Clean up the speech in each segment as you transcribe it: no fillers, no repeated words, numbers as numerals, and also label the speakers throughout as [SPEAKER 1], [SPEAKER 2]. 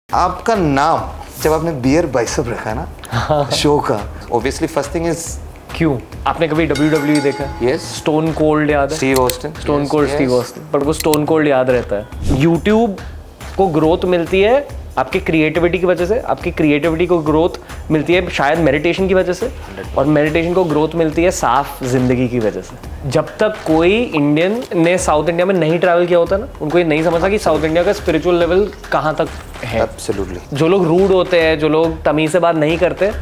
[SPEAKER 1] आपका नाम जब आपने बियर बाइसेप रखा ना शो का, ऑब्वियसली फर्स्ट थिंग इज
[SPEAKER 2] क्यों? आपने कभी WWE देखा है?
[SPEAKER 1] यस,
[SPEAKER 2] स्टोन कोल्ड याद है?
[SPEAKER 1] Steve Austin,
[SPEAKER 2] stone cold Steve Austin, पर वो स्टोन कोल्ड याद रहता है। YouTube को ग्रोथ मिलती है आपकी क्रिएटिविटी की वजह से, आपकी क्रिएटिविटी को ग्रोथ मिलती है शायद मेडिटेशन की वजह से, और मेडिटेशन को ग्रोथ मिलती है साफ जिंदगी की वजह से। जब तक कोई इंडियन ने साउथ इंडिया में नहीं ट्रैवल किया होता ना, उनको ये नहीं समझता कि साउथ इंडिया का स्पिरिचुअल लेवल कहाँ तक है।
[SPEAKER 1] एब्सोल्युटली।
[SPEAKER 2] जो लोग रूड होते हैं, जो लोग तमीज से बात नहीं करते,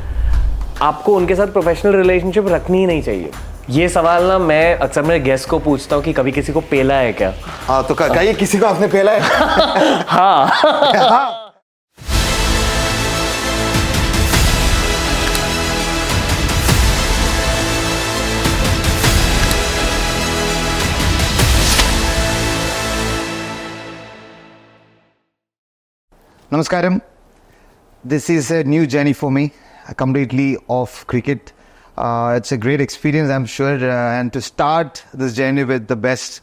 [SPEAKER 2] आपको उनके साथ प्रोफेशनल रिलेशनशिप रखनी ही नहीं चाहिए। ये सवाल ना मैं अक्सर मेरे गेस्ट को पूछता हूँ कि कभी किसी को पेला है क्या?
[SPEAKER 1] हाँ, तो कहिए किसी को आपने पेला है?
[SPEAKER 2] हाँ।
[SPEAKER 1] Namaskaram. This is a new journey for me, completely off cricket. It's a great experience, I'm sure, and to start this journey with the best,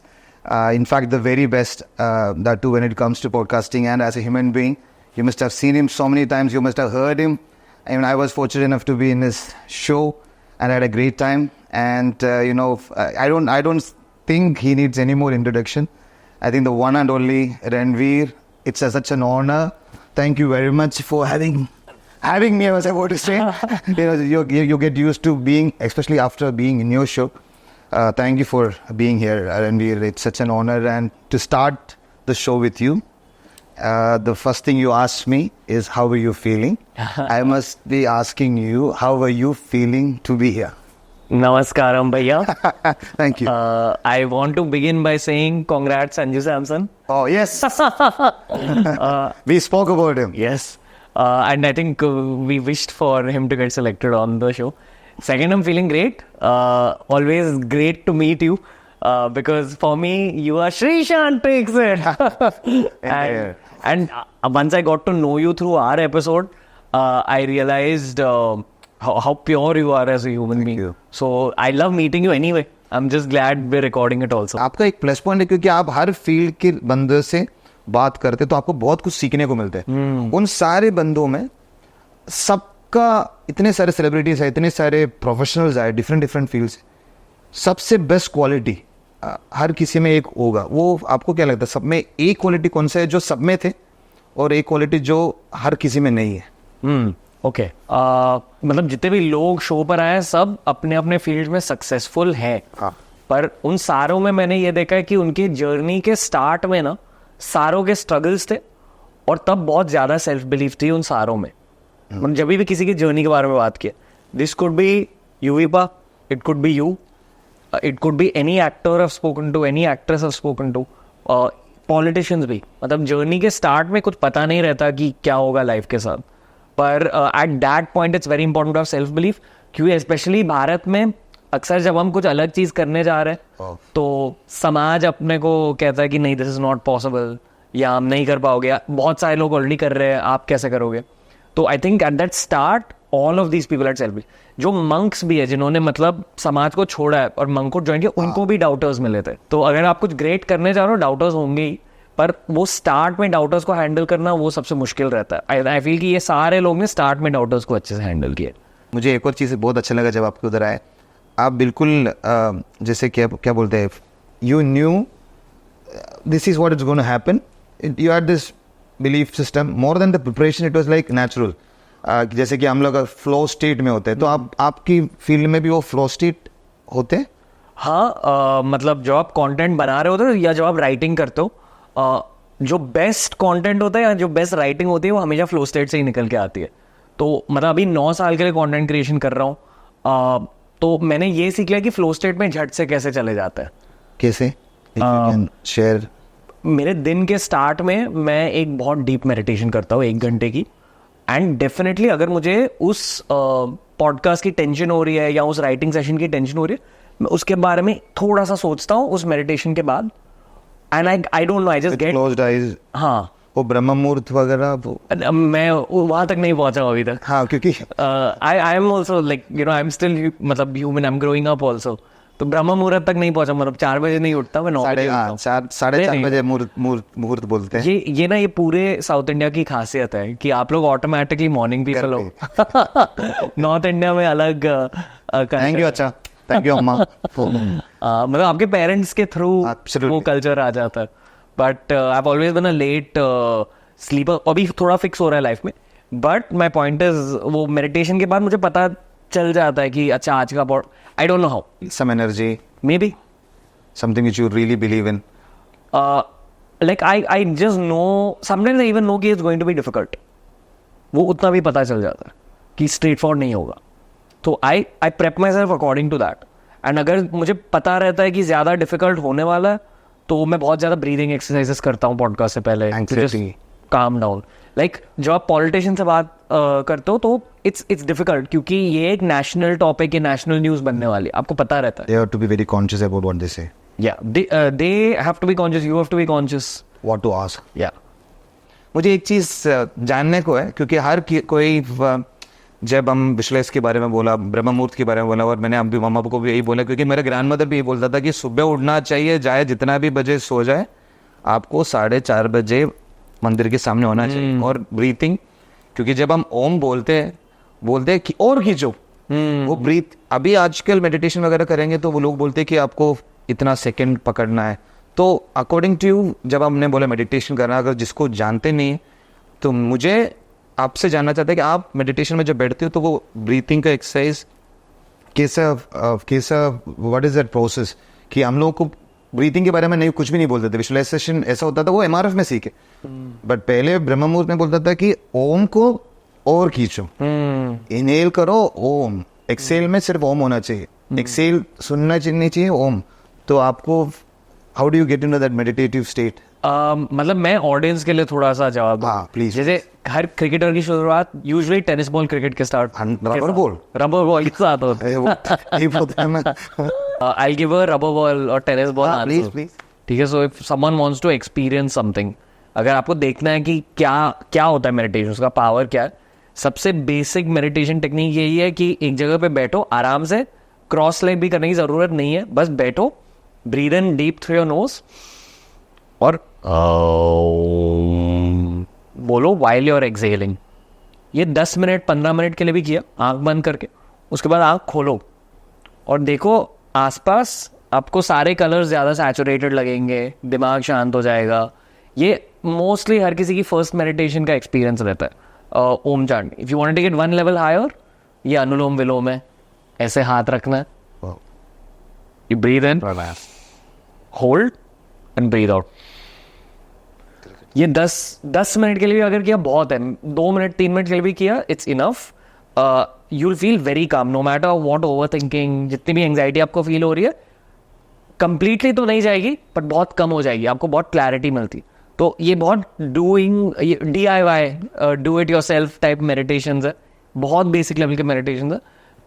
[SPEAKER 1] in fact, the very best, that too when it comes to podcasting and as a human being. You must have seen him so many times, you must have heard him. I mean, I was fortunate enough to be in his show and I had a great time. And, I don't think he needs any more introduction. I think the one and only Ranveer, it's such an honor. Thank you very much for having me, I was about to say. You get used to being, especially after being in your show. Thank you for being here, Ranveer. It's such an honor. And to start the show with you, the first thing you asked me is, how are you feeling? I must be asking you, how are you feeling to be here?
[SPEAKER 2] Namaskaram, bhaiya.
[SPEAKER 1] Thank you.
[SPEAKER 2] I want to begin by saying congrats, Sanju Samson.
[SPEAKER 1] Oh, yes. We spoke about him.
[SPEAKER 2] Yes. And I think we wished for him to get selected on the show. Second, I'm feeling great. Always great to meet you. Because for me, you are Srishant Pixit. And once I got to know you through our episode, I realized how pure you are as a human being.
[SPEAKER 1] You.
[SPEAKER 2] So I love meeting you anyway. I'm just glad we're recording it also.
[SPEAKER 1] आपका एक plus point है क्योंकि आप हर field के बंदे से बात करते तो आपको बहुत कुछ सीखने को मिलता है। उन सारे बंदों में सबका, इतने सारे सेलिब्रिटीज है, इतने सारे प्रोफेशनल्स है, डिफरेंट फील्ड्स, सबसे बेस्ट क्वालिटी हर किसी में एक होगा। वो आपको क्या लगता है, सब में एक क्वालिटी कौन सा है जो सब में थे और एक क्वालिटी जो हर किसी में नहीं है?
[SPEAKER 2] ओके। मतलब जितने भी लोग शो पर आए सब अपने अपने फील्ड में सक्सेसफुल हैं।
[SPEAKER 1] हाँ।
[SPEAKER 2] पर उन सारों में मैंने ये देखा है कि उनकी जर्नी के स्टार्ट में ना सारों के स्ट्रगल्स थे और तब बहुत ज़्यादा सेल्फ बिलीफ थी उन सारों में। मतलब जब भी किसी की जर्नी के बारे में बात किया, दिस कुड बी यूविपा, it could be you, it could be any actor I've spoken to, any actress I've spoken to, politicians भी। मतलब जर्नी के स्टार्ट में कुछ पता नहीं रहता कि क्या होगा लाइफ के साथ, पर at that point it's very important to have self belief. क्योंकि स्पेशली भारत में अक्सर जब हम कुछ अलग चीज़ करने जा रहे हैं तो समाज अपने को कहता है कि नहीं, दिस इज नॉट पॉसिबल, या हम नहीं कर पाओगे, बहुत सारे लोग ऑलरेडी कर रहे हैं, आप कैसे करोगे? तो I think at that start all of these people at self belief. जो मंक्स भी है जिन्होंने मतलब समाज को छोड़ा है और मंक को ज्वाइन किया, उनको भी डाउटर्स मिले थे। तो अगर आप कुछ ग्रेट करने जा रहे हो, डाउटर्स होंगे ही, पर वो स्टार्ट में डाउटर्स को हैंडल करना वो सबसे मुश्किल रहता है। आई फील कि ये सारे लोग ने स्टार्ट में डाउटर्स को अच्छे से हैंडल किया।
[SPEAKER 1] मुझे एक और चीज़ बहुत अच्छा लगा जब आपके उधर आए, आप बिल्कुल जैसे क्या बोलते हैं, you new this is what is gonna happen, you had this belief system more than the preparation, it was like natural. जैसे कि हम लोग फ्लो स्टेट में होते हैं, तो आपकी फील्ड में भी वो फ्लो स्टेट होते हैं?
[SPEAKER 2] हाँ, मतलब जब आप कंटेंट बना रहे होते हो या जब आप राइटिंग करते हो, जो बेस्ट कंटेंट होता है या जो बेस्ट राइटिंग होती है वो हमेशा फ्लो स्टेट से ही निकल के आती है। तो मतलब अभी 9 साल के लिए कंटेंट क्रिएशन कर रहा हूँ, तो मैंने ये सीख लिया कि फ्लो स्टेट में झट से कैसे चले जाता है। कैसे?
[SPEAKER 1] शेयर।
[SPEAKER 2] मेरे दिन के स्टार्ट में मैं एक बहुत डीप मेडिटेशन करता हूँ 1 घंटे की, एंड डेफिनेटली अगर मुझे उस पॉडकास्ट की टेंशन हो रही है या उस राइटिंग सेशन की टेंशन हो रही है, मैं उसके बारे में थोड़ा सा सोचता हूँ उस मेडिटेशन के बाद, and I don't know, I just get
[SPEAKER 1] closed eyes. हाँ, वो ब्रह्म मुहूर्त वगैरह
[SPEAKER 2] मैं वहाँ तक नहीं पहुँचा अभी तक।
[SPEAKER 1] हाँ, क्योंकि
[SPEAKER 2] I am also like I am still मतलब human, I am growing up also. तो ब्रह्म मुहूर्त तक नहीं पहुंचा, मतलब 4 बजे नहीं उठता मैं, 9 बजे उठता हूँ।
[SPEAKER 1] साढ़े चार
[SPEAKER 2] नहीं,
[SPEAKER 1] बजे मुहूर्त बोलते हैं।
[SPEAKER 2] ये ना ये पूरे साउथ इंडिया की खासियत है कि आप लोग ऑटोमेटिकली मॉर्निंग पीपल हो। नॉर्थ इंडिया में अलग
[SPEAKER 1] थैंक यू, अच्छा थैंक यू अम्मा।
[SPEAKER 2] मतलब आपके पेरेंट्स के थ्रू
[SPEAKER 1] Absolutely.
[SPEAKER 2] वो कल्चर आ जाता है। But I have always been a late sleeper, अभी थोड़ा फिक्स हो रहा है लाइफ में। बट माई पॉइंट इज वो मेडिटेशन के बाद मुझे पता चल जाता है कि अच्छा आज का I don't know how,
[SPEAKER 1] Some energy,
[SPEAKER 2] maybe
[SPEAKER 1] something which you really believe in.
[SPEAKER 2] Like I just know, sometimes I even know कि it's going to be difficult. वो उतना भी पता चल जाता है कि स्ट्रेट फॉरवर्ड नहीं होगा, तो I prep myself according to that. And अगर मुझे पता रहता है कि ज़्यादा डिफिकल्ट होने वाला है तो मैं बहुत ज़्यादा ब्रीदिंग एक्सरसाइजेस करता हूँ पॉडकास्ट से पहले,
[SPEAKER 1] Anxiety.
[SPEAKER 2] Calm down. लाइक जब आप पॉलिटिशियन से बात करते हो तो इट्स डिफिकल्ट, क्योंकि ये एक नेशनल टॉपिक है, नेशनल न्यूज़ बनने वाली है, आपको पता रहता है।
[SPEAKER 1] They have to be very conscious about what they say,
[SPEAKER 2] या they have to be conscious, you have to be conscious.
[SPEAKER 1] what to ask.
[SPEAKER 2] या
[SPEAKER 1] मुझे एक चीज़ जानने को है, क्योंकि हर कोई जब हम विश्लेष के बारे में बोला, ब्रह्म मुहूर्त के बारे में बोला, और मैंने अभी मम्मा को भी यही बोला, क्योंकि मेरे ग्रैंड मदर भी यही बोलता था कि सुबह उठना चाहिए, चाहे जितना भी बजे सो जाए, आपको 4:30 बजे मंदिर के सामने होना चाहिए। और ब्रीथिंग, क्योंकि जब हम ओम बोलते हैं कि और खींचो, वो ब्रीथ, अभी आजकल मेडिटेशन वगैरह करेंगे तो वो लोग बोलते हैं कि आपको इतना सेकंड पकड़ना है। तो अकॉर्डिंग टू यू, जब हमने बोला मेडिटेशन करना, अगर जिसको जानते नहीं है, तो मुझे आपसे जानना चाहता है कि आप मेडिटेशन में जब बैठते हो तो वो ब्रीथिंग का एक्सरसाइज कैसा व्हाट इज दैट प्रोसेस, कि हम लोगों को ब्रीथिंग के बारे में नहीं, कुछ भी नहीं बोलते थे। विजुअलाइजेशन ऐसा होता था, वो एमआरएफ में सीखे, बट पहले ब्रह्म मुहूर्त में बोलता था कि ओम को और खींचो, इनहेल करो ओम, एक्सेल में सिर्फ ओम होना चाहिए, एक्सेल सुनना नहीं चाहिए ओम। तो आपको how do you get into that meditative state?
[SPEAKER 2] मतलब मैं ऑडियंस के लिए थोड़ा सा जवाब दूं।
[SPEAKER 1] हाँ, please.
[SPEAKER 2] जैसे हर क्रिकेटर की शुरुआत यूजुअली टेनिस बॉल क्रिकेट के स्टार्ट,
[SPEAKER 1] रबर
[SPEAKER 2] बॉल के साथ होता है।
[SPEAKER 1] यही बोलते हैं ना।
[SPEAKER 2] I'll give a rubber ball or tennis ball
[SPEAKER 1] हाँ,
[SPEAKER 2] answer.
[SPEAKER 1] please.
[SPEAKER 2] ठीक है, so if someone wants to experience something, अगर आपको देखना है कि क्या होता है मेडिटेशन, उसका पावर क्या है, सबसे बेसिक मेडिटेशन टेक्निक यही है कि एक जगह पे बैठो आराम से, क्रॉस लेग भी करने की जरूरत नहीं है, बस बैठो, breathe in deep through your nose और बोलो while you're exhaling। ये 10 मिनट 15 मिनट के लिए भी किया, आंख बंद करके, उसके बाद आंख खोलो और देखो आसपास, आपको सारे कलर्स ज़्यादा सैचुरेटेड लगेंगे, दिमाग शांत हो जाएगा। ये मोस्टली हर किसी की फर्स्ट मेडिटेशन का एक्सपीरियंस रहता है Om chant. If you want to get 1 level higher, ये अनुलोम विलोम है, ऐसे हाथ रखना है, you breathe in, hold and breathe out. ये 10 मिनट के लिए भी अगर किया बहुत है, 2 मिनट 3 मिनट के लिए भी किया, it's enough. You will feel very calm, no matter what over thinking, जितनी भी एंग्जाइटी आपको फील हो रही है, कंप्लीटली तो नहीं जाएगी बट बहुत कम हो जाएगी, आपको बहुत क्लैरिटी मिलती। तो ये बहुत DIY do it yourself type meditations है, बहुत बेसिक लेवल के मेडिटेशंस है,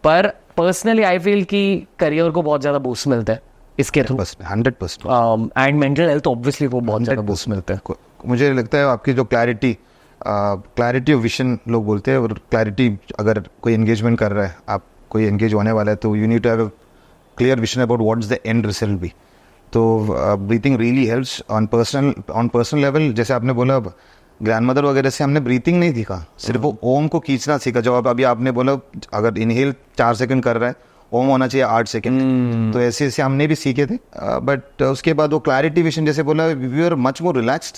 [SPEAKER 2] पर पर्सनली आई फील कि करियर को बहुत ज़्यादा बूस्ट मिलता है इसके through,
[SPEAKER 1] 100%।
[SPEAKER 2] And mental health obviously वो बहुत ज़्यादा बूस्ट मिलता है।
[SPEAKER 1] मुझे लगता है आपकी जो क्लैरिटी ऑफ विजन लोग बोलते हैं, और क्लैरिटी, अगर कोई एंगेजमेंट कर रहा है, आप कोई एंगेज होने वाला है, तो you need to have a clear vision about what is the end result भी। तो breathing really helps on personal level. जैसे आपने बोला ग्रैंड मदर वगैरह से हमने ब्रीथिंग नहीं सीखा, सिर्फ वो ओम को खींचना सीखा। जब अभी आपने बोला अगर इनहेल 4 सेकंड कर रहा है, ओम होना चाहिए 8 सेकंड, तो ऐसे ऐसे हमने भी सीखे थे। बट उसके बाद वो क्लैरिटी विजन, जैसे बोला, we are much more relaxed.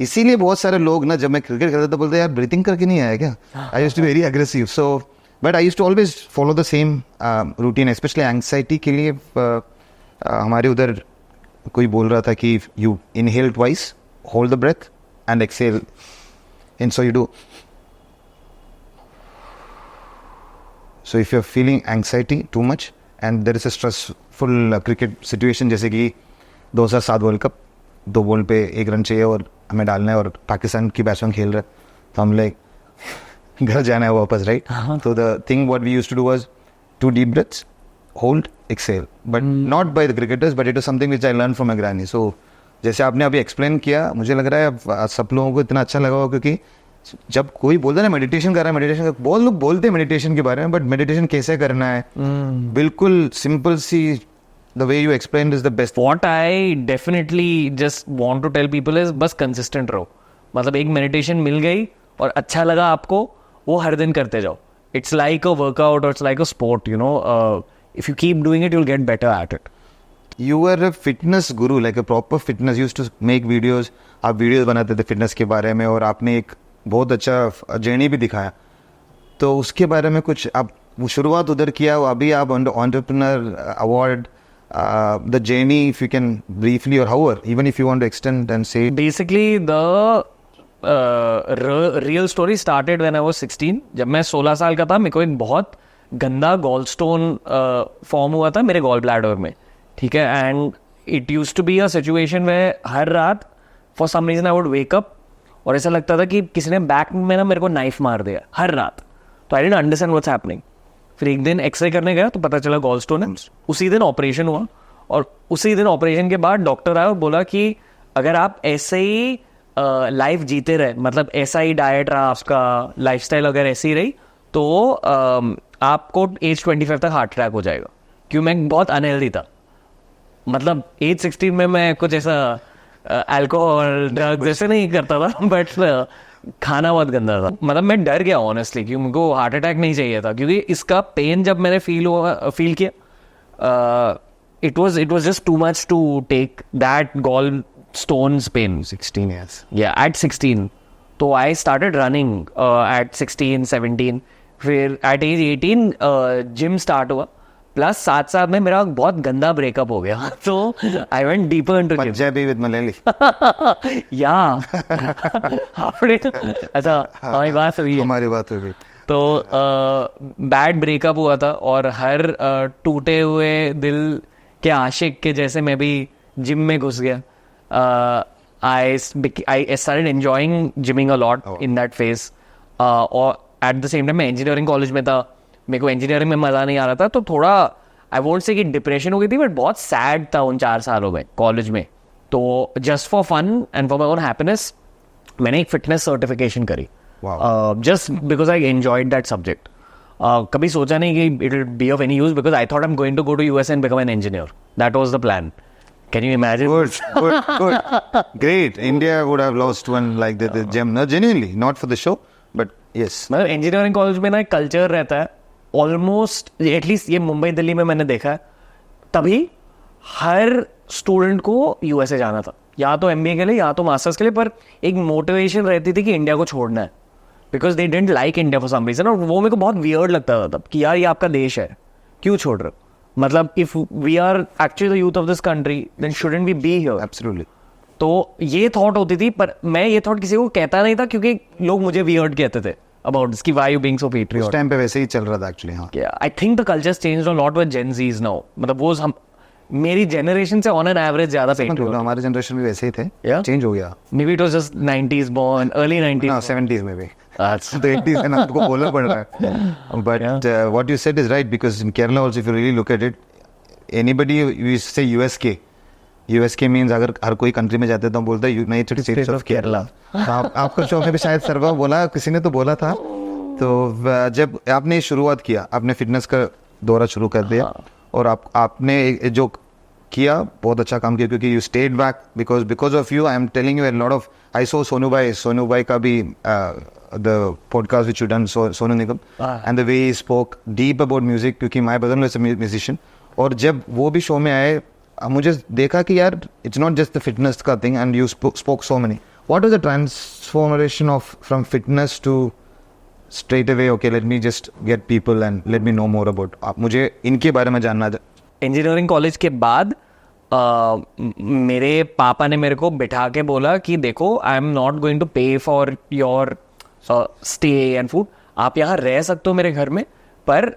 [SPEAKER 1] इसीलिए बहुत सारे लोग ना, जब मैं क्रिकेट खेलता था, बोलते यार ब्रीथिंग करके नहीं आया क्या? I used to be very aggressive, so but I used to always follow the same routine, specially anxiety के लिए। हमारे उधर कोई बोल रहा था कि you inhale twice, hold the breath and exhale, and so you do. So if you are feeling anxiety too much and there is a stressful cricket situation, जैसे कि 2007 वर्ल्ड कप, 2 बॉल पे 1 रन चाहिए और हमें डालना है, और पाकिस्तान की बैट्समैन खेल रहा है, तो हम लाइक घर जाना है वापस, राइट? तो the thing what we used to do was 2 deep breaths, hold, exhale, but not by the cricketers, but it was something which I learn from my granny. So जैसे आपने अभी एक्सप्लेन किया, मुझे लग रहा है सब लोगों को इतना अच्छा लगा होगा, क्योंकि जब कोई बोलता है ना मेडिटेशन कर रहा है, मेडिटेशन, बहुत लोग बोलते हैं मेडिटेशन के बारे में, बट मेडिटेशन कैसे करना है, बिल्कुल सिंपल सी the way you explained is the best.
[SPEAKER 2] What I definitely just want to tell people is बस consistent रहो. मतलब एक meditation मिल गई और अच्छा लगा आपको, वो हर दिन करते जाओ. It's like a workout or it's like a sport, you know. If you keep doing it, you'll get better at it.
[SPEAKER 1] You were a fitness guru, like a proper fitness. You used to make videos. आप videos बनाते थे fitness के बारे में और आपने एक बहुत अच्छा जर्नी भी दिखाया. तो उसके बारे में कुछ आप वो शुरुआत उधर किया, अभी आप entrepreneur award, the journey, if you can briefly or however, even if you want to extend and say.
[SPEAKER 2] Basically, the real story started when I was 16. जब मैं 16 साल का था, मेरे को एक बहुत गंदा गॉलस्टोन फॉर्म हुआ था मेरे गॉल ब्लैडर में, ठीक है. And it used to be a situation में हर रात for some reason I would wake up और ऐसा लगता था कि किसी ने बैक में ना मेरे को नाइफ मार दिया हर रात. तो I didn't understand what's happening. फिर एक दिन एक्सरे करने गया तो पता चला गॉलस्टोन है. उसी दिन ऑपरेशन हुआ और उसी दिन ऑपरेशन के बाद डॉक्टर आया और बोला कि अगर आप ऐसे ही लाइफ जीते रहे, मतलब ऐसा ही डाइट रहा आपका, लाइफस्टाइल अगर ऐसी ही रही, तो आपको एज 25 तक हार्ट अटैक हो जाएगा. क्यों? मैं बहुत अनहेल्दी था. मतलब एज 16 में मैं कुछ ऐसा अल्कोहल ड्रग्स ऐसे नहीं करता था, बट खाना बहुत गंदा था. मतलब मैं डर गया ऑनेस्टली, क्योंकि मुझको हार्ट अटैक नहीं चाहिए था. क्योंकि इसका पेन जब मैंने फील किया, it was just too much to take that gallstones pain.
[SPEAKER 1] 16 years.
[SPEAKER 2] Yeah, at 16. तो I started running at 16, 17. फिर at age 18 जिम स्टार्ट हुआ. प्लस साथ साथ में मेरा बहुत गंदा ब्रेकअप हो गया. तो I went deeper into gym.
[SPEAKER 1] Punjabi with Malayali.
[SPEAKER 2] या आपने अच्छा हमारी बात हुई है.
[SPEAKER 1] हमारी बात हो गई.
[SPEAKER 2] तो बैड ब्रेकअप हुआ था और हर टूटे हुए दिल के आशिक के जैसे मैं भी जिम में घुस गया. I started enjoying gymming a lot in that phase. और at the same time मैं engineering college में था. मेरे को engineering में मज़ा नहीं आ रहा था, तो थोड़ा I won't say कि डिप्रेशन हो गई थी, बट बहुत सैड था उन 4 सालों में कॉलेज में. तो just for fun and for my own happiness मैंने एक फिटनेस सर्टिफिकेशन करी, just because I enjoyed that subject. कभी सोचा नहीं कि it will be of any use, because I thought I am going to go to US and become an engineer. That was the plan. Can you imagine?
[SPEAKER 1] Good. Great. India would have lost one like the gem. No, genuinely, not for the show, but yes.
[SPEAKER 2] मतलब engineering college में ना एक culture रहता है almost, at least ये मुंबई दिल्ली में मैंने देखा है, तभी हर स्टूडेंट को यूएसए जाना था, या तो एमबीए के लिए या तो मास्टर्स के लिए. पर एक मोटिवेशन रहती थी कि इंडिया को छोड़ना है, because they didn't like India for some reason. और वो मेरे को बहुत वियर्ड लगता था तब कि यार ये आपका देश है, क्यों छोड़ रहे हो? मतलब if we are actually the youth of this country then shouldn't we be here.
[SPEAKER 1] Absolutely.
[SPEAKER 2] तो ये थॉट होती थी, पर मैं ये थॉट किसी को कहता नहीं था, क्योंकि लोग मुझे वियर्ड कहते थे अबाउट दिस कि why you being so patriotic.
[SPEAKER 1] उस टाइम पे वैसे ही चल रहा था एक्चुअली. हाँ,
[SPEAKER 2] I think the culture changed a lot with Gen Z's now. मतलब वो हम मेरी जनरेशन से ऑन एन एवरेज ज्यादा पेट्रियोटिक.
[SPEAKER 1] हमारे जनरेशन में वैसे ही थे.
[SPEAKER 2] Yeah?
[SPEAKER 1] चेंज हो गया.
[SPEAKER 2] Maybe it was just 90s born, early 90s.
[SPEAKER 1] No, 70s में भी.
[SPEAKER 2] अच्छा.
[SPEAKER 1] तो 80s में आपको बोलना पड़ रहा है. But what you said is right, because in Kerala also, if you really look at it, anybody you say USK means अगर हर कोई कंट्री में जाते हैं तो हम बोलते हैं यूनाइटेड स्टेट्स ऑफ केरला. आपको शो में भी शायद सर्वा बोला, किसी ने तो बोला था. तो जब आपने शुरुआत किया, आपने फिटनेस का दौरा शुरू कर दिया, और आपने जो किया बहुत अच्छा काम किया, क्योंकि you stayed back, because of you I am telling you a lot of. I saw Sonu भाई का भी the podcast which you done, Sonu Nigam, and the way he spoke deep about music, क्योंकि my brother is a musician. और जब वो भी show में आए, मुझे देखा कि यार it's not just the fitness का thing, and you spoke so many. What was the transformation of from fitness to straight away, okay, let me just get people and let me know more about. आप मुझे इनके बारे में जानना था.
[SPEAKER 2] Engineering college के बाद मेरे पापा ने मेरे को बिठा के बोला कि देखो, आई एम नॉट गोइंग टू पे for your stay and food. आप यहाँ रह सकते हो मेरे घर में, पर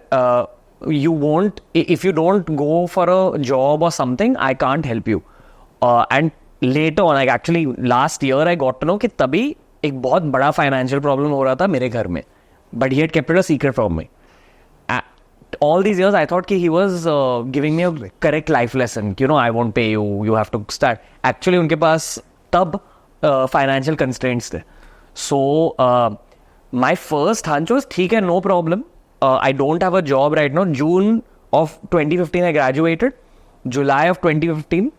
[SPEAKER 2] you won't, if you don't go for a job और something, I can't help you. And later on, like actually last year I got to know कि तभी एक बहुत बड़ा फाइनेंशियल प्रॉब्लम हो रहा था मेरे घर में. But he had kept it a secret from me. All these years, I thought कि he was giving me a correct life lesson. You know, I won't pay you. You have to start. Actually, उनके पास तब financial constraints थे. So my first hunch was ठीक है, no problem. I don't have a job right now. June of 2015, I graduated. July of 2015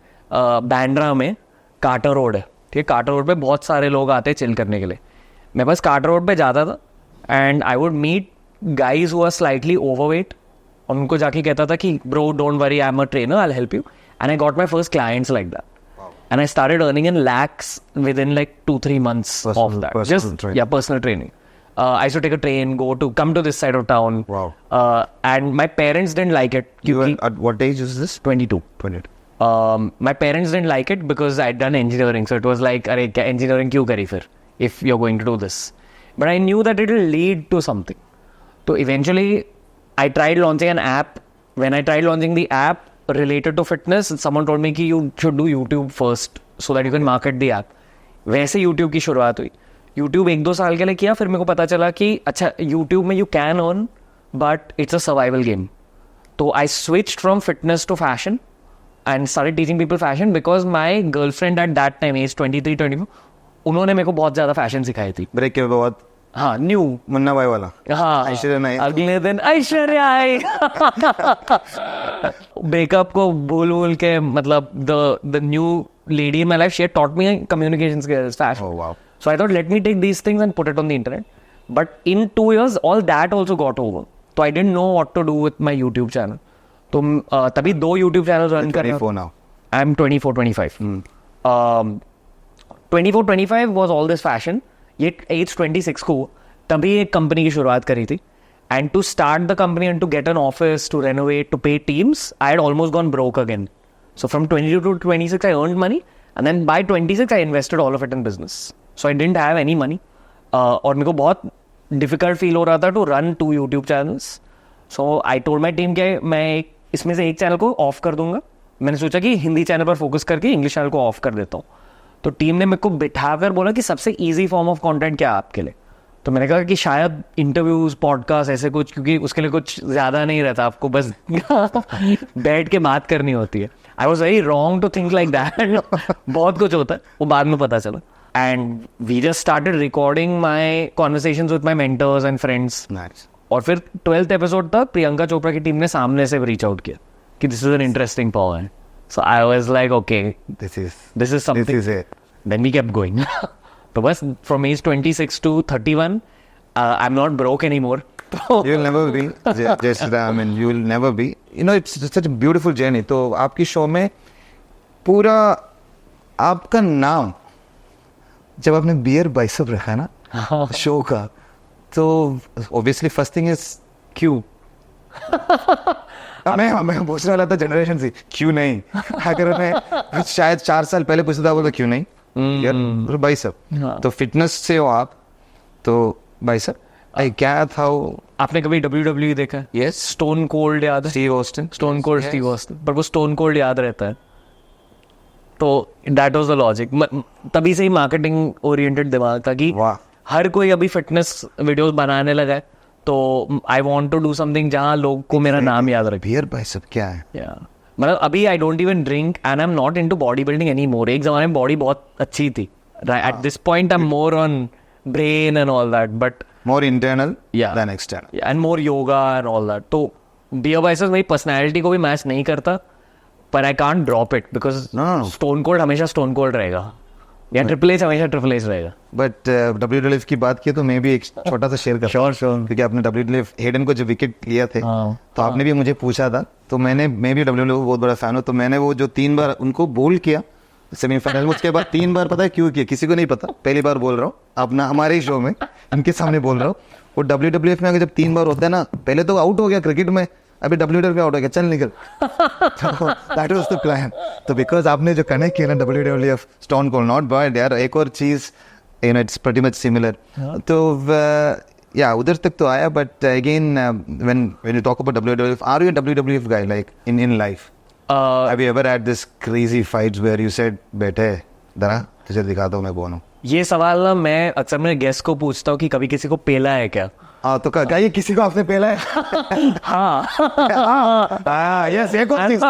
[SPEAKER 2] Bandra में quarter road है, ठीक है. Quarter road पे बहुत सारे लोग आते हैं चिल करने के लिए. मैं बस कार्टर रोड पे जाता था and I would meet guys who are slightly overweight. उनको जाके कहता था कि bro don't worry, I am a trainer, I will help you. And I got my first clients like that. And I started earning in lakhs within like 2-3 months of that. Personal training. I used to take a train, come to this side of town.
[SPEAKER 1] Wow.
[SPEAKER 2] And my parents didn't like it.
[SPEAKER 1] At what age is this?
[SPEAKER 2] 22.
[SPEAKER 1] 22.
[SPEAKER 2] My parents didn't like it because I'd done engineering. So it was like, अरे क्या engineering क्यों करी फिर? If you're going to do this. But I knew that it will lead to something. So eventually, I tried launching an app. When I tried launching the app, related to fitness, someone told me कि you should do YouTube first so that you can market the app. वैसे YouTube की शुरुआत हुई. YouTube 1-2 साल के लिए किया, फिर मेरे को पता चला कि अच्छा YouTube में you can earn but it's a survival game. तो I switched from fitness to fashion and started teaching people fashion because my girlfriend at that time, age 23-24, उन्होंने मेरे को बहुत ज़्यादा फैशन सिखाई थी.
[SPEAKER 1] ब्रेक के बाद
[SPEAKER 2] हाँ, न्यू
[SPEAKER 1] मुन्ना भाई वाला.
[SPEAKER 2] हाँ,
[SPEAKER 1] ऐश्वर्या नहीं.
[SPEAKER 2] अगले दिन ऐश्वर्या आई. ब्रेकअप को भूल के मतलब the new lady in my life, she had taught me communication skills, fashion.
[SPEAKER 1] Oh wow.
[SPEAKER 2] So I thought, let me take these things and put it on the internet. But in 2 years, all that also got over. So I didn't know what to do with my YouTube channel. तो तभी 2 YouTube channels run कर रहा हूँ.
[SPEAKER 1] 24 now.
[SPEAKER 2] I'm 24-25. 24-25 was all this fashion. ये age 26 को तभी एक company की शुरुआत करी थी. And to start the company and to get an office, to renovate, to pay teams, I had almost gone broke again. So from 22 to 26 I earned money and then by 26 I invested all of it in business. So I didn't have any money. और मेरे को बहुत difficult feel हो रहा था to run 2 YouTube channels. So I told my team कि मैं इसमें से एक चैनल को ऑफ कर दूंगा. मैंने सोचा कि हिंदी चैनल पर फोकस करके इंग्लिश चैनल को ऑफ कर देता हूँ. तो टीम ने मेरे को बिठा कर बोला कि सबसे इजी फॉर्म ऑफ कंटेंट क्या है आपके लिए. तो मैंने कहा कि शायद इंटरव्यूज, पॉडकास्ट, ऐसे कुछ, क्योंकि उसके लिए कुछ ज़्यादा नहीं रहता, आपको बस बैठ के बात करनी होती है. I was very wrong to think like that. बहुत कुछ होता है, वो बाद में पता चला. And we just started recording my conversations with my mentors and friends. और फिर 12th एपिसोड तक प्रियंका चोपड़ा की टीम ने सामने से रीच आउट किया कि this is an interesting point. So I was like, okay,
[SPEAKER 1] this is
[SPEAKER 2] something.
[SPEAKER 1] This is it.
[SPEAKER 2] Then we kept going. So bas, from age 26 to 31, I'm not broke anymore.
[SPEAKER 1] You'll never be, Jessica. I mean, you will never be. You know, it's such a beautiful journey. तो आपकी show में पूरा आपका नाम जब आपने beer bicep रखा है ना शो का, तो obviously first thing is क्यों. मैं पूछने वाला था जनरेशन से क्यों नहीं. अगर उन्हें शायद 4 साल पहले पूछता था बोलता क्यों नहीं यार बाइसेप. तो फिटनेस से हो आप, तो बाइसेप क्या था वो.
[SPEAKER 2] आपने कभी WWE देखा?
[SPEAKER 1] यस.
[SPEAKER 2] स्टोन कोल्ड याद है?
[SPEAKER 1] Steve Austin.
[SPEAKER 2] Stone cold Steve Austin. पर वो स्टोन कोल्ड याद रहता है. तो दैट वाज द लॉजिक. तभी से ही मार्केटिंग ओरिएंटेड दिमाग था कि हर कोई अभी फिटनेस वीडियोस बनाने लगा है. तो I want to do something जहाँ लोग को मेरा नाम याद रखे.
[SPEAKER 1] बियर बाइसेप क्या है?
[SPEAKER 2] मतलब अभी I don't even drink and I am not into body building any more. एक जमाने में बॉडी बहुत अच्छी थी. At this point I am more on brain and all that, but
[SPEAKER 1] more internal than external
[SPEAKER 2] and more yoga and all that. तो beer bicep मेरी personality को भी मैच नहीं करता, पर I can't drop it because stone cold हमेशा stone cold रहेगा, या ट्रिपल एच हमेशा ट्रिपल एच रहेगा.
[SPEAKER 1] बट WWF की बात की तो मैं भी एक छोटा सा शेयर कर.
[SPEAKER 2] श्योर.
[SPEAKER 1] क्योंकि आपने WWF हेडन को जो विकेट लिया थे, तो आपने भी मुझे पूछा था, तो मैं भी WWF बहुत बड़ा फैन हूँ. तो मैंने वो जो 3 बार उनको बोल किया सेमीफाइनल में, उसके बाद 3 बार पता है क्यों किया किसी को नहीं पता. पहली बार बोल रहा हूँ अपना हमारे ही शो में इनके सामने बोल रहा हूँ. वो WWF में अगर जब 3 बार होता है ना, पहले तो आउट हो गया क्रिकेट में, अभी WWF में आउट हो गया, चल निकल. That was the plan. तो बिकॉज आपने जो कनेक्ट किया ना WWF stone cold, not bored यार, एक और चीज you know it's pretty much similar. तो या उधर तक तो आया. But again when you talk about WWF, are you a WWF guy like in life? Have you ever had this crazy fights where you said बेटे जरा तुझे दिखाता हूँ मैं कौन हूँ?
[SPEAKER 2] ये सवाल ना मैं अक्सर मेरे गेस्ट को पूछता हूँ कि कभी किसी को पेला है क्या.
[SPEAKER 1] तो क्या ये किसी को आपने पेला है? Yes, एक और चीज.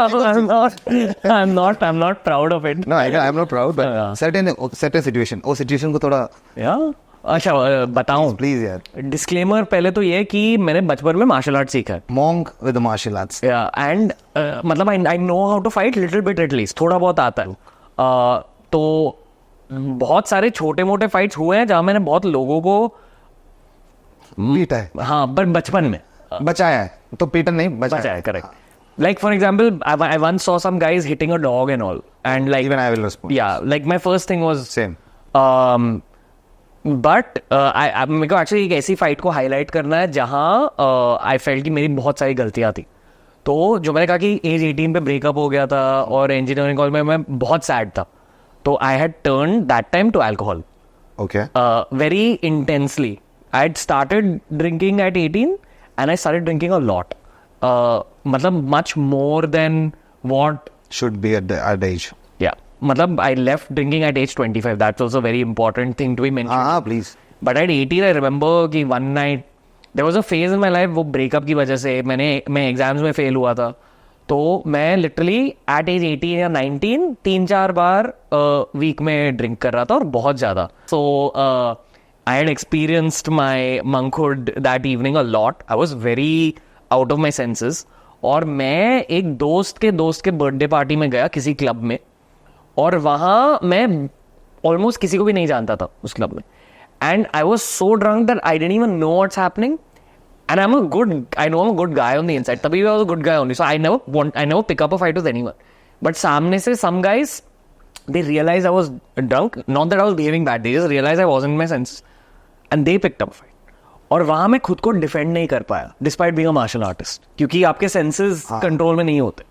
[SPEAKER 2] I'm not proud of it.
[SPEAKER 1] No, I'm not proud, but certain situation, वो situation को थोड़ा
[SPEAKER 2] अच्छा बताऊं
[SPEAKER 1] प्लीज यार.
[SPEAKER 2] डिस्क्लेमर पहले तो ये है कि मैंने बचपन में मार्शल आर्ट सीखा है
[SPEAKER 1] Monk with the martial arts.
[SPEAKER 2] And मतलब I know how to fight little bit at least, थोड़ा बहुत आता है. तो बहुत सारे छोटे मोटे फाइट्स हुए हैं जहां मैंने बहुत लोगों को
[SPEAKER 1] पीटा है.
[SPEAKER 2] हाँ बट बचपन में
[SPEAKER 1] बचाया है. तो पीटा नहीं
[SPEAKER 2] बचाया
[SPEAKER 1] बचाया.
[SPEAKER 2] है, correct. Like for example, I once saw some guys hitting a dog and all, and like
[SPEAKER 1] Even I will respond.
[SPEAKER 2] yeah, like my first thing was
[SPEAKER 1] Same.
[SPEAKER 2] But मेरे को एक्चुअली एक ऐसी फाइट को हाईलाइट करना है जहाँ I felt कि मेरी बहुत सारी गलतियाँ थी. तो जो मैंने कहा कि एज 18 पे ब्रेकअप हो गया था और इंजीनियरिंग कॉलेज में मैं बहुत सैड था, तो I had turn that time to alcohol
[SPEAKER 1] Okay.
[SPEAKER 2] very intensely. I had started drinking at 18 and I started drinking a lot. मतलब much more than what.
[SPEAKER 1] Should be at that age.
[SPEAKER 2] Yeah. मतलब I left drinking at age 25. That's also a very important thing to be mentioned.
[SPEAKER 1] हाँ please.
[SPEAKER 2] But at 18 I remember कि one night there was a phase in my life, वो breakup की वजह से मैं exams में fail हुआ था. तो मैं लिटरली एट एज 18 या 19 3-4 बार वीक में ड्रिंक कर रहा था और बहुत ज़्यादा. So I had experienced my monkhood that evening a lot. I was very out of my senses. और मैं एक दोस्त के बर्थडे पार्टी में गया किसी क्लब में, और वहाँ मैं ऑलमोस्ट किसी को भी नहीं जानता था उस क्लब में. And I was so drunk that I didn't even know what's happening. And I know I'm a good guy on the inside. Tabhi I was a good guy only. So I never pick up a fight with anyone. But सामने से some guys, they realized I was drunk. Not that I was behaving bad. They just realized I wasn't in my senses. And they picked up a fight. और वहाँ मैं खुद को defend नहीं कर पाया despite being a martial artist, क्योंकि आपके सेंसेस कंट्रोल में नहीं होते.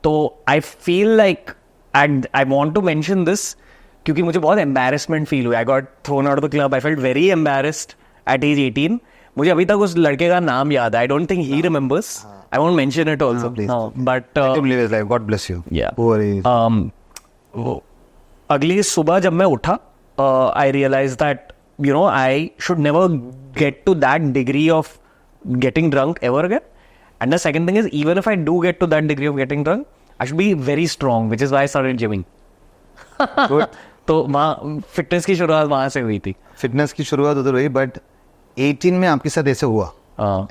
[SPEAKER 2] तो I feel like I want to mention this क्योंकि मुझे बहुत एम्बैरेसमेंट फील हुआ. I got thrown out of the club. I felt very embarrassed at age 18. मुझे अभी तक उस लड़के का नाम याद है. I don't think he remembers. I won't mention it also, but
[SPEAKER 1] God bless you.
[SPEAKER 2] Yeah.
[SPEAKER 1] Poor is.
[SPEAKER 2] वो अगली सुबह जब मैं उठा, I realise that you know I should never get to that degree of getting drunk ever again. And the second thing is even if I do get to that degree of getting drunk, I should be very strong, which is why I started gymming.
[SPEAKER 1] Good.
[SPEAKER 2] तो वहाँ fitness की शुरुआत वहाँ से हुई थी.
[SPEAKER 1] Fitness की शुरुआत उधर हुई, बट 18 में आपके साथ ऐसे हुआ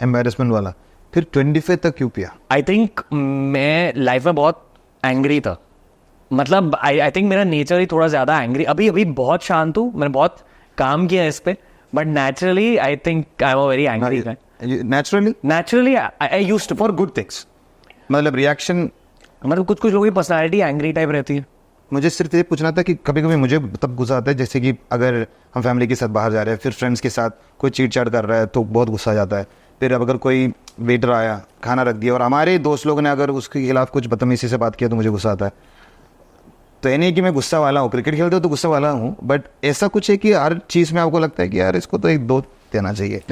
[SPEAKER 1] एम्बैरेसमेंट वाला, फिर 25 तक क्यों पिया?
[SPEAKER 2] आई थिंक मैं लाइफ में बहुत एंग्री था. मतलब आई थिंक मेरा नेचर ही थोड़ा ज्यादा एंग्री. अभी बहुत शांत हूँ, मैंने बहुत काम किया इस पे, but naturally I think I am a very angry guy. Naturally I used to
[SPEAKER 1] for good things. मतलब रिएक्शन,
[SPEAKER 2] मतलब कुछ लोगों की पर्सनालिटी एंग्री टाइप रहती है.
[SPEAKER 1] मुझे सिर्फ ये पूछना था कि कभी कभी मुझे तब गुस्सा आता है, जैसे कि अगर हम फैमिली के साथ बाहर जा रहे हैं, फिर फ्रेंड्स के साथ कोई चीट चाट कर रहा है तो बहुत गुस्सा आ जाता है. फिर अब अगर कोई वेटर आया, खाना रख दिया और हमारे दोस्त लोगों ने अगर उसके खिलाफ कुछ बदतमीजी से बात किया तो मुझे गुस्सा आता है. तो ये नहीं कि मैं गुस्सा वाला हूँ, क्रिकेट खेलते हो तो गुस्सा वाला हूँ, बट ऐसा कुछ है कि हर चीज़ में आपको लगता है कि यार इसको तो एक दो देना चाहिए.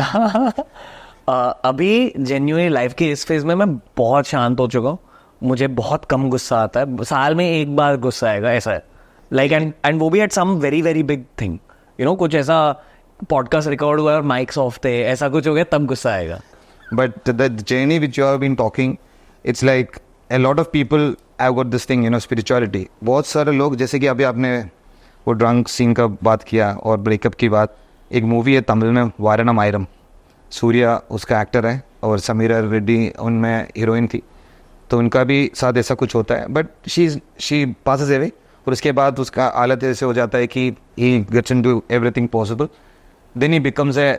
[SPEAKER 2] अभी जेन्युइनली लाइफ के इस फेज में मैं बहुत शांत हो चुका हूँ. मुझे बहुत कम गुस्सा आता है. साल में एक बार गुस्सा आएगा, ऐसा है. लाइक एंड वो भी at some very very big thing, you know, कुछ ऐसा पॉडकास्ट रिकॉर्ड हुआ और माइक्स ऑफ थे, ऐसा कुछ हो गया तब गुस्सा आएगा.
[SPEAKER 1] But the journey which you have been talking, it's like a lot of people have got this thing, you know, spirituality. बहुत सारे लोग, जैसे कि अभी आपने वो ड्रंक सीन का बात किया और ब्रेकअप की बात, एक मूवी है तमिल में वारणम आयरम, सूर्या उसका एक्टर है और समीरा रेड्डी उनमें हीरोइन थी. तो उनका भी साथ ऐसा कुछ होता है, बट शी पासेस अवे और उसके बाद उसका हालत ऐसे हो जाता है कि he gets into everything possible. Then he becomes a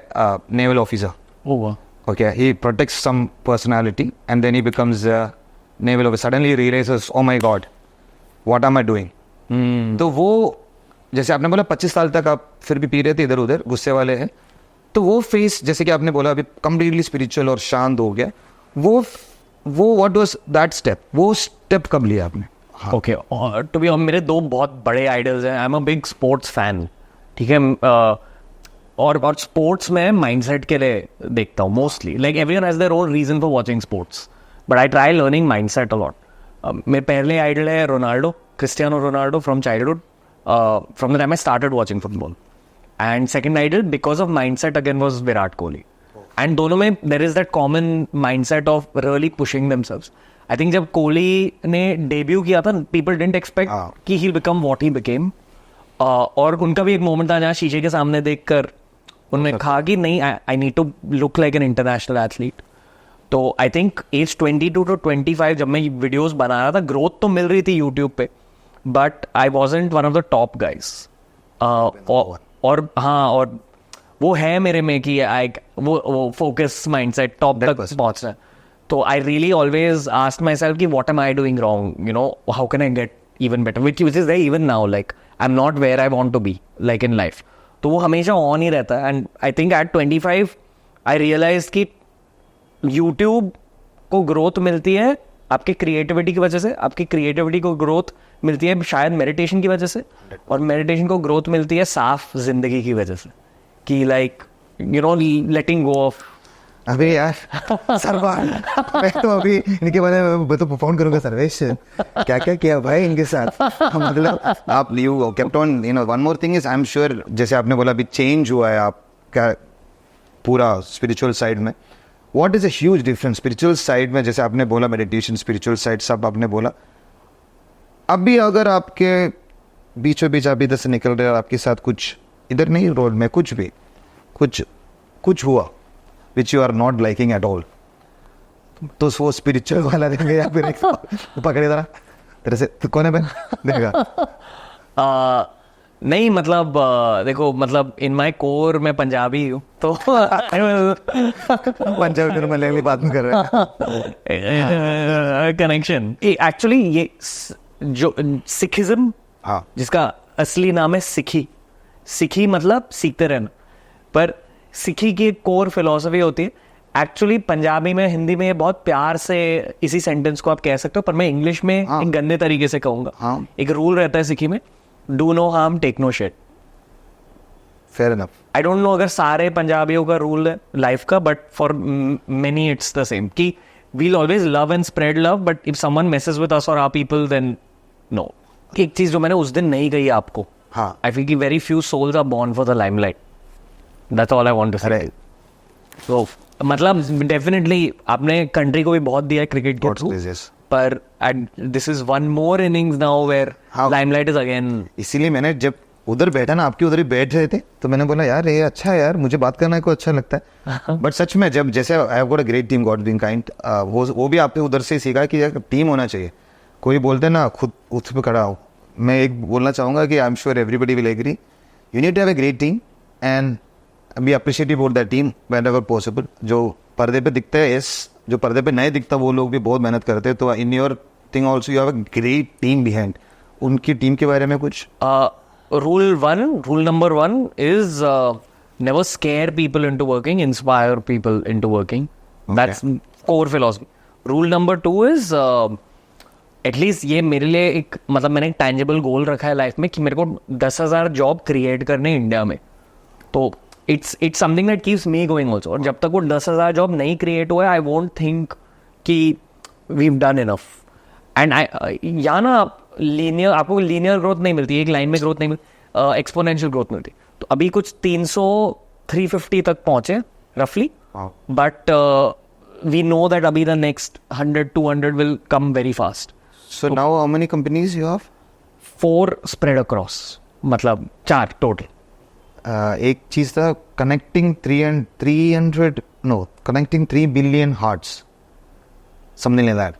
[SPEAKER 1] naval officer. Okay, he protects some personality and then he becomes a naval officer. Suddenly he realizes, oh my God, what am I doing? तो वो, जैसे आपने बोला 25 साल तक आप फिर भी पी रहे थे, इधर उधर गुस्से वाले हैं, तो वो फेस, जैसे कि आपने बोला अभी कम्प्लीटली स्पिरिचुअल और शांत हो गया, वो व्हाट वाज दैट स्टेप? वो स्टेप कब लिया आपने?
[SPEAKER 2] ओके, टू बी मेरे दो बहुत बड़े आइडल्स हैं. आई am a big sports fan, ठीक है. और स्पोर्ट्स में माइंडसेट के लिए देखता हूँ mostly. Like everyone has their own reason for watching sports, but I try learning mindset a lot. मेरे पहले आइडल है Ronaldo, Cristiano Ronaldo, from childhood, from the time I started watching football. And second idol because of mindset again was Virat Kohli. एंड दोनों में there is that common mindset of really pushing themselves. I think जब कोहली ने debut किया था, people didn't expect कि he will become what he became. और उनका भी एक मोमेंट था जहाँ शीशे के सामने देखकर उन्होंने कहा कि नहीं, I need to look like an international athlete. तो आई थिंक एज 22 to 25 जब मैं वीडियोस बना रहा था, ग्रोथ तो मिल रही थी यूट्यूब पे, but I wasn't one of the top guys. और हाँ, और वो है मेरे में कि वो फोकस माइंडसेट टॉप तक पहुंचना है. तो I really always ask myself कि what am I doing wrong, you know, how can I get even better, which is there even now. Like I am not where I want to be like in life. तो वो हमेशा on ही रहता है. And I think at 25 I realise कि YouTube को growth मिलती है आपके क्रिएटिविटी की वजह से, आपकी क्रिएटिविटी को ग्रोथ मिलती है शायद मेडिटेशन की वजह से, और मेडिटेशन को ग्रोथ मिलती है साफ जिंदगी की वजह से, कि like you know letting go of.
[SPEAKER 1] अबे यार सरवान, मैं तो अभी इनके बारे में मैं तो फोन करूंगा. सर्वेश क्या क्या किया भाई इनके साथ. मतलब आप you kept on, you know. One more thing is, I am sure जैसे आपने बोला अभी चेंज हुआ है आपका पूरा स्पिरिचुअल साइड में. What is a huge difference spiritual side में, जैसे आपने बोला मेडिटेशन, स्पिरिचुअल साइड सब आपने बोला. अभी अगर आपके बीचों बीच आप इधर से निकल रहे और आपके साथ कुछ इधर नहीं रोड में कुछ भी कुछ हुआ which you are not liking at all, तो वो स्पिरिचुअल वाला देंगे या फिर पकड़े जरा तेरे से तो कौन है बहन देगा.
[SPEAKER 2] नहीं मतलब देखो, मतलब इन माई कोर मैं पंजाबी हूँ, तो
[SPEAKER 1] पंजाबी में लैंग्वेज बात में कर रहे हैं.
[SPEAKER 2] कनेक्शन एक्चुअली ये जो सिखिज्म,
[SPEAKER 1] हाँ,
[SPEAKER 2] जिसका असली नाम है सिखी मतलब सीखते रहना, पर सिखी की एक कोर फिलोसफी होती है. एक्चुअली पंजाबी में, हिंदी में बहुत प्यार से इसी सेंटेंस को आप कह सकते हो, पर मैं इंग्लिश में एक गंदे तरीके से कहूंगा.
[SPEAKER 1] हाँ.
[SPEAKER 2] एक रूल रहता है सिखी में, do no harm take no shit.
[SPEAKER 1] Fair enough.
[SPEAKER 2] I don't know अगर सारे पंजाबियों का रूल है लाइफ का, but for many it's the same कि we'll always love and spread love, but if someone messes with us और our people then no. एक चीज जो मैंने उस दिन नहीं कही आपको,
[SPEAKER 1] हाँ,
[SPEAKER 2] आई फील कि very few souls are born for the limelight. That's all I want to say. तो मतलब डेफिनेटली आपने कंट्री को भी बहुत दिया है क्रिकेट के थ्रू, पर this is one more innings now where limelight is again.
[SPEAKER 1] इसीलिए मैंने जब उधर बैठा ना, आपके उधर ही बैठ रहे थे, तो मैंने बोला यार ये अच्छा है यार, मुझे बात करना को अच्छा लगता है. बट सच में जब जैसे I have got a great team, God being kind, वो भी आपने उधर से सीखा कि यार टीम होना चाहिए. कोई बोलते ना खुद उस पे खड़ा हो. मैं एक बोलना चाहूँगा कि I am sure everybody will agree, you need to have a great team and be appreciative about that team whenever possible. जो पर्दे पे दिखता है, जो पर्दे पे नहीं दिखता, वो लोग भी बहुत मेहनत करते हैं. तो in your thing also you have a great team behind. उनकी टीम के बारे में कुछ
[SPEAKER 2] rule number 1 is never scare people into working, inspire people into working. That's core philosophy. Rule number 2 is at least ये मेरे लिए एक, मतलब मैंने एक टैंजिबल गोल रखा है लाइफ में कि मेरे को 10,000 जॉब क्रिएट करने इंडिया में. तो it's something that keeps me going also. और जब तक वो 10,000 जॉब नहीं क्रिएट हुआ है, आई वोंट थिंक कि वी डन इनफ. एंड यहाँ ना लीनियर, आपको लीनियर ग्रोथ नहीं मिलती, एक लाइन में ग्रोथ नहीं मिलती, एक्सपोनेंशियल ग्रोथ मिलती. तो अभी कुछ 300-350 तक पहुंचे रफली, बट वी नो दैट अभी the next 100-200 will come very fast.
[SPEAKER 1] So now how many companies you have?
[SPEAKER 2] 4 spread across, मतलब 4 total.
[SPEAKER 1] एक चीज था connecting 3 billion hearts, something like that.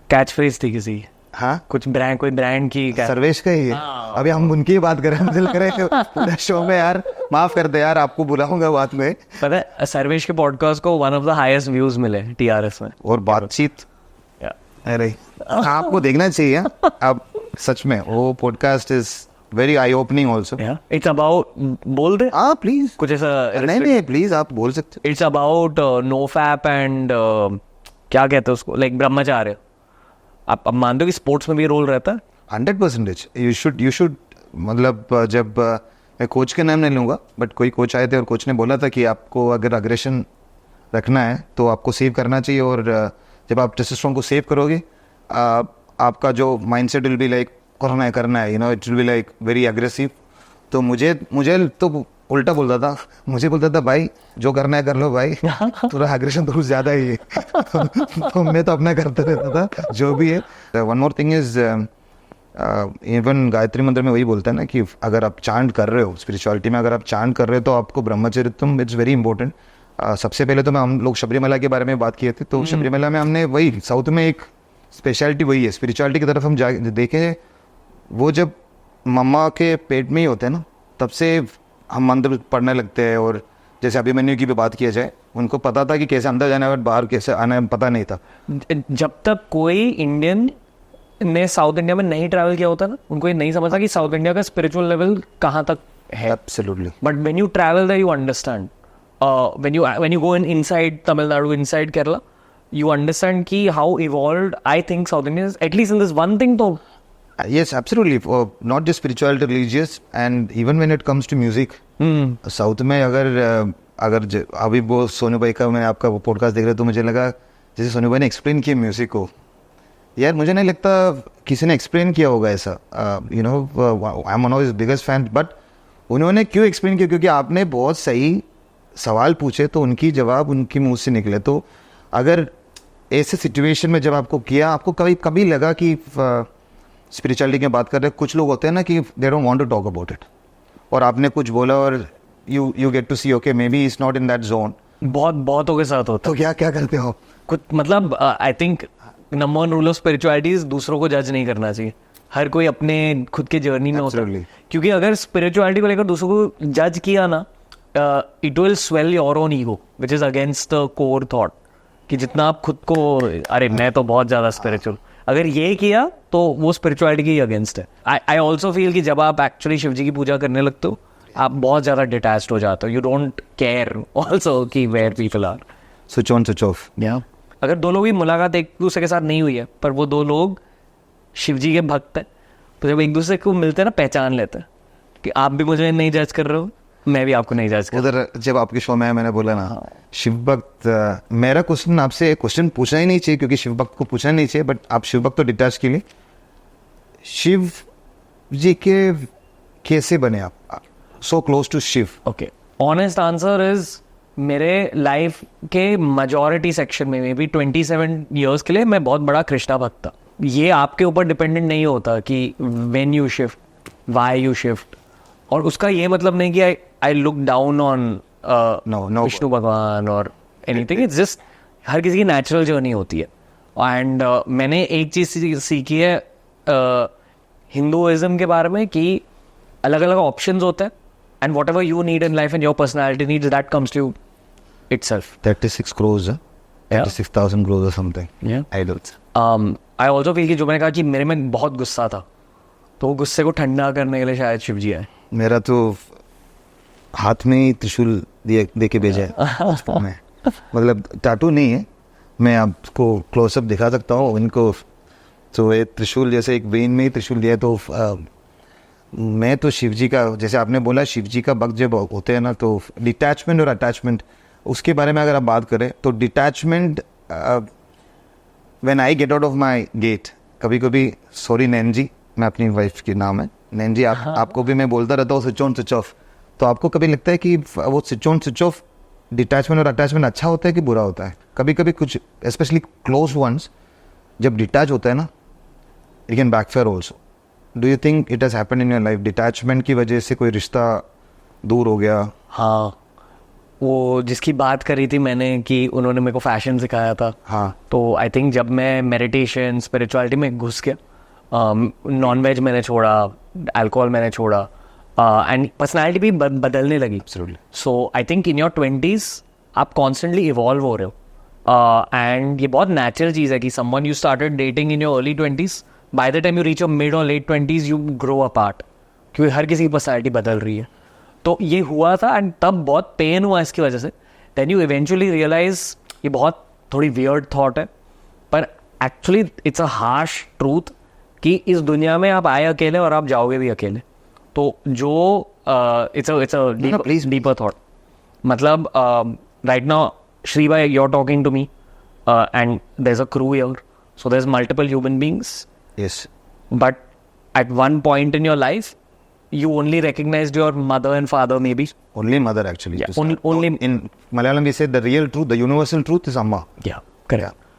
[SPEAKER 2] Catch phrase थी किसी,
[SPEAKER 1] हाँ,
[SPEAKER 2] कुछ ब्रांड, कोई ब्रांड की.
[SPEAKER 1] सर्वेश का ही है. अभी हम उनकी बात कर रहे हैं, मुझे लग रहा है पूरा शो में. यार माफ कर दे यार, आपको बुलाऊंगा बाद में.
[SPEAKER 2] पता है सर्वेश के पॉडकास्ट को one of the highest views मिले TRS में.
[SPEAKER 1] और बातचीत, अरे आपको देखना चाहिए. अब सच में वो podcast is very I opening also.
[SPEAKER 2] It's about, बोल दे
[SPEAKER 1] हाँ प्लीज,
[SPEAKER 2] कुछ ऐसा.
[SPEAKER 1] नहीं प्लीज आप बोल सकते.
[SPEAKER 2] It's about no fap and क्या कहते हैं उसको, लाइक ब्रह्मचार्य. आप मानते हो कि स्पोर्ट्स में भी रोल रहता है?
[SPEAKER 1] 100%. यू शुड मतलब जब मैं कोच के नाम नहीं लूँगा, बट कोई कोच आए थे और कोच ने बोला था कि आपको अगर अग्रेशन रखना है तो आपको सेव करना चाहिए. और जब आप टेस्टोस्टेरोन को सेव करोगे, आपका जो माइंडसेट विल बी लाइक करना है, you no, it will be like very aggressive. तो मुझे तो उल्टा बोलता था, मुझे बोलता था भाई जो करना है कर लो भाई, थोड़ा एग्रेशन तो कुछ ज़्यादा ही है. तो मैं तो अपना करता रहता था जो भी है. One more thing is even Gayatri मंत्र में वही बोलता है ना कि अगर आप चांट कर रहे हो स्पिरिचुअलिटी में, अगर आप चांट कर रहे हो तो आपको ब्रह्मचरितम इट्स वेरी इंपॉर्टेंट। सबसे पहले तो हम लोग शबरीमला के बारे में बात किए थे, तो शबरीमला में हमने वही साउथ में एक स्पेशलिटी वही है, स्पिरिचुअलिटी की तरफ हम जा देखें, वो जब मम्मा के पेट में ही होते हैं ना तब से हम मंत्र पढ़ने लगते हैं। और जैसे अभिमन्यु की भी बात किया जाए, उनको पता था कि कैसे अंदर जाना है और बाहर कैसे आना है, पता नहीं था।
[SPEAKER 2] जब तक कोई इंडियन ने साउथ इंडिया में नहीं ट्रैवल किया होता ना, उनको ये नहीं समझता कि साउथ इंडिया का स्पिरिचुअल लेवल कहाँ तक है।
[SPEAKER 1] Absolutely.
[SPEAKER 2] But when you travel there you understand, when you go inside Tamil Nadu, inside Kerala, you understand ki how evolved I think South India is, at least in this one thing though.
[SPEAKER 1] Yes, absolutely. Not just spirituality, religious, and even when it comes to music. South में अगर अभी वो सोनू भाई का, मैं आपका वो podcast देख रहा तो मुझे लगा जैसे सोनू भाई ने एक्सप्लेन किया म्यूजिक को, यार मुझे नहीं लगता किसी ने एक्सप्लेन किया होगा ऐसा। You know, I am one of his biggest fan. But उन्होंने क्यों एक्सप्लेन किया? क्योंकि आपने बहुत सही सवाल पूछे तो उनकी जवाब उनकी मुंह से निकले। तो अगर ऐसे सिचुएशन में जब आपको किया, आपको कभी लगा कि स्पिरिचुअलिटी की बात कर रहे, कुछ लोग होते हैं ना कि they don't want to talk about it, और आपने कुछ बोला और you get to see okay maybe is not in that zone.
[SPEAKER 2] बहुतों के साथ होता
[SPEAKER 1] तो क्या करते हो?
[SPEAKER 2] कुछ मतलब I think number one rule of spirituality is दूसरों को जज नहीं करना चाहिए। हर कोई अपने खुद के जर्नी में होता है, क्योंकि अगर स्पिरिचुअलिटी को लेकर दूसरों को जज किया ना, it will swell your own ego which is against the core thought, कि जितना आप खुद को अरे मैं तो बहुत ज्यादा स्पिरिचुअल, अगर ये किया तो वो स्पिरिचुअलिटी के अगेंस्ट है। आई ऑल्सो फील कि जब आप एक्चुअली शिव जी की पूजा करने लगते हो, आप बहुत ज्यादा डिटैच्ड हो जाते हो। यू डोंट केयर ऑल्सो कि where people are.
[SPEAKER 1] Switch on switch off.
[SPEAKER 2] अगर दो लोग की मुलाकात एक दूसरे के साथ नहीं हुई है, पर वो दो लोग शिव जी के भक्त हैं, तो जब एक दूसरे को मिलते हैं ना, पहचान लेते हैं कि आप भी मुझे नहीं जज कर रहे हो, मैं भी आपको नहीं जज कर।
[SPEAKER 1] उधर जब आपके शो में मैंने बोला ना शिव भक्त, मेरा क्वेश्चन आपसे क्वेश्चन पूछना ही नहीं चाहिए क्योंकि शिव भक्त को पूछना नहीं चाहिए, बट आप शिव भक्त तो डिटैच के लिए, शिव जी के कैसे बने आप so close to Shiv?
[SPEAKER 2] Okay, honest answer is मेरे लाइफ के majority सेक्शन में मे बी 27 years के लिए मैं बहुत बड़ा कृष्णा भक्त था। ये आपके ऊपर डिपेंडेंट नहीं होता कि when you shift, why you shift, और उसका ये मतलब नहीं कि I look down on Vishnu भगवान और एनीथिंग। इट्स जस्ट हर किसी की नेचुरल जर्नी होती है। एंड मैंने एक चीज़ सीखी है हिंदुइज्म के बारे में कि अलग अलग ऑप्शंस होते हैं, and whatever you need in life and your personality needs, that comes to you itself.
[SPEAKER 1] 36 crores, 36,000 crores or something.
[SPEAKER 2] Yeah.
[SPEAKER 1] Idols.
[SPEAKER 2] I also feel कि जो मैंने कहा कि मेरे में बहुत गुस्सा था, तो वो गुस्से को ठंडा करने के लिए शायद शिव जी आए।
[SPEAKER 1] मेरा तो हाथ में ही त्रिशूल दे के भेजा है। मैं मतलब टाटू नहीं है, मैं आपको क्लोजअप दिखा सकता हूँ इनको। तो ये त्रिशूल जैसे एक वेन में ही त्रिशूल दिया, तो मैं तो शिव जी का, जैसे आपने बोला शिव जी का भक्त जब होते हैं ना, तो डिटैचमेंट और अटैचमेंट उसके बारे में अगर आप बात करें तो detachment when I get out of my gate, कभी कभी सॉरी नैन जी, मैं अपनी वाइफ की नाम है नैन जी, आपको भी मैं बोलता रहता हूँ स्विच ऑन स्विच ऑफ। तो आपको कभी लगता है कि वो switch on switch of detachment और अटैचमेंट अच्छा होता है कि बुरा होता है? कभी कभी कुछ स्पेशली क्लोज वंस जब डिटैच होता है ना, it can backfire also. Do you think it has happened in your life? Detachment की वजह से कोई रिश्ता दूर हो गया?
[SPEAKER 2] हाँ, वो जिसकी बात करी थी मैंने कि उन्होंने मेरे को फैशन सिखाया था।
[SPEAKER 1] हाँ,
[SPEAKER 2] तो आई थिंक जब मैं मेडिटेशन स्पिरिचुअलिटी में घुस गया, नॉन वेज मैंने छोड़ा, अल्कोहल मैंने छोड़ा, एंड पर्सनैलिटी भी बदलने लगी। सो I think in your 20s आप कॉन्स्टेंटली इवॉल्व हो रहे हो, एंड ये बहुत नेचुरल चीज़ है कि someone you started dating in your early 20s, by the time you reach your mid or late 20s you grow apart, क्योंकि हर किसी की पर्सनैलिटी बदल रही है। तो ये हुआ था एंड तब बहुत पेन हुआ इसकी वजह से। देन यू इवेंचुअली रियलाइज ये बहुत थोड़ी वियर्ड थॉट है, पर actually it's a harsh truth कि इस दुनिया में आप आए अकेले और आप जाओगे भी अकेले। तो जो इट्स अ डीपर थॉट। मतलब राइट नाउ श्री भाई, you are talking to me and there is a crew here, so there is multiple human beings.
[SPEAKER 1] Yes.
[SPEAKER 2] But at one point in your life, you only recognized your mother and father, maybe.
[SPEAKER 1] Only mother, actually.
[SPEAKER 2] Yeah, only.
[SPEAKER 1] In Malayalam, we say the real truth, the universal truth is Amma.
[SPEAKER 2] Yeah, correct.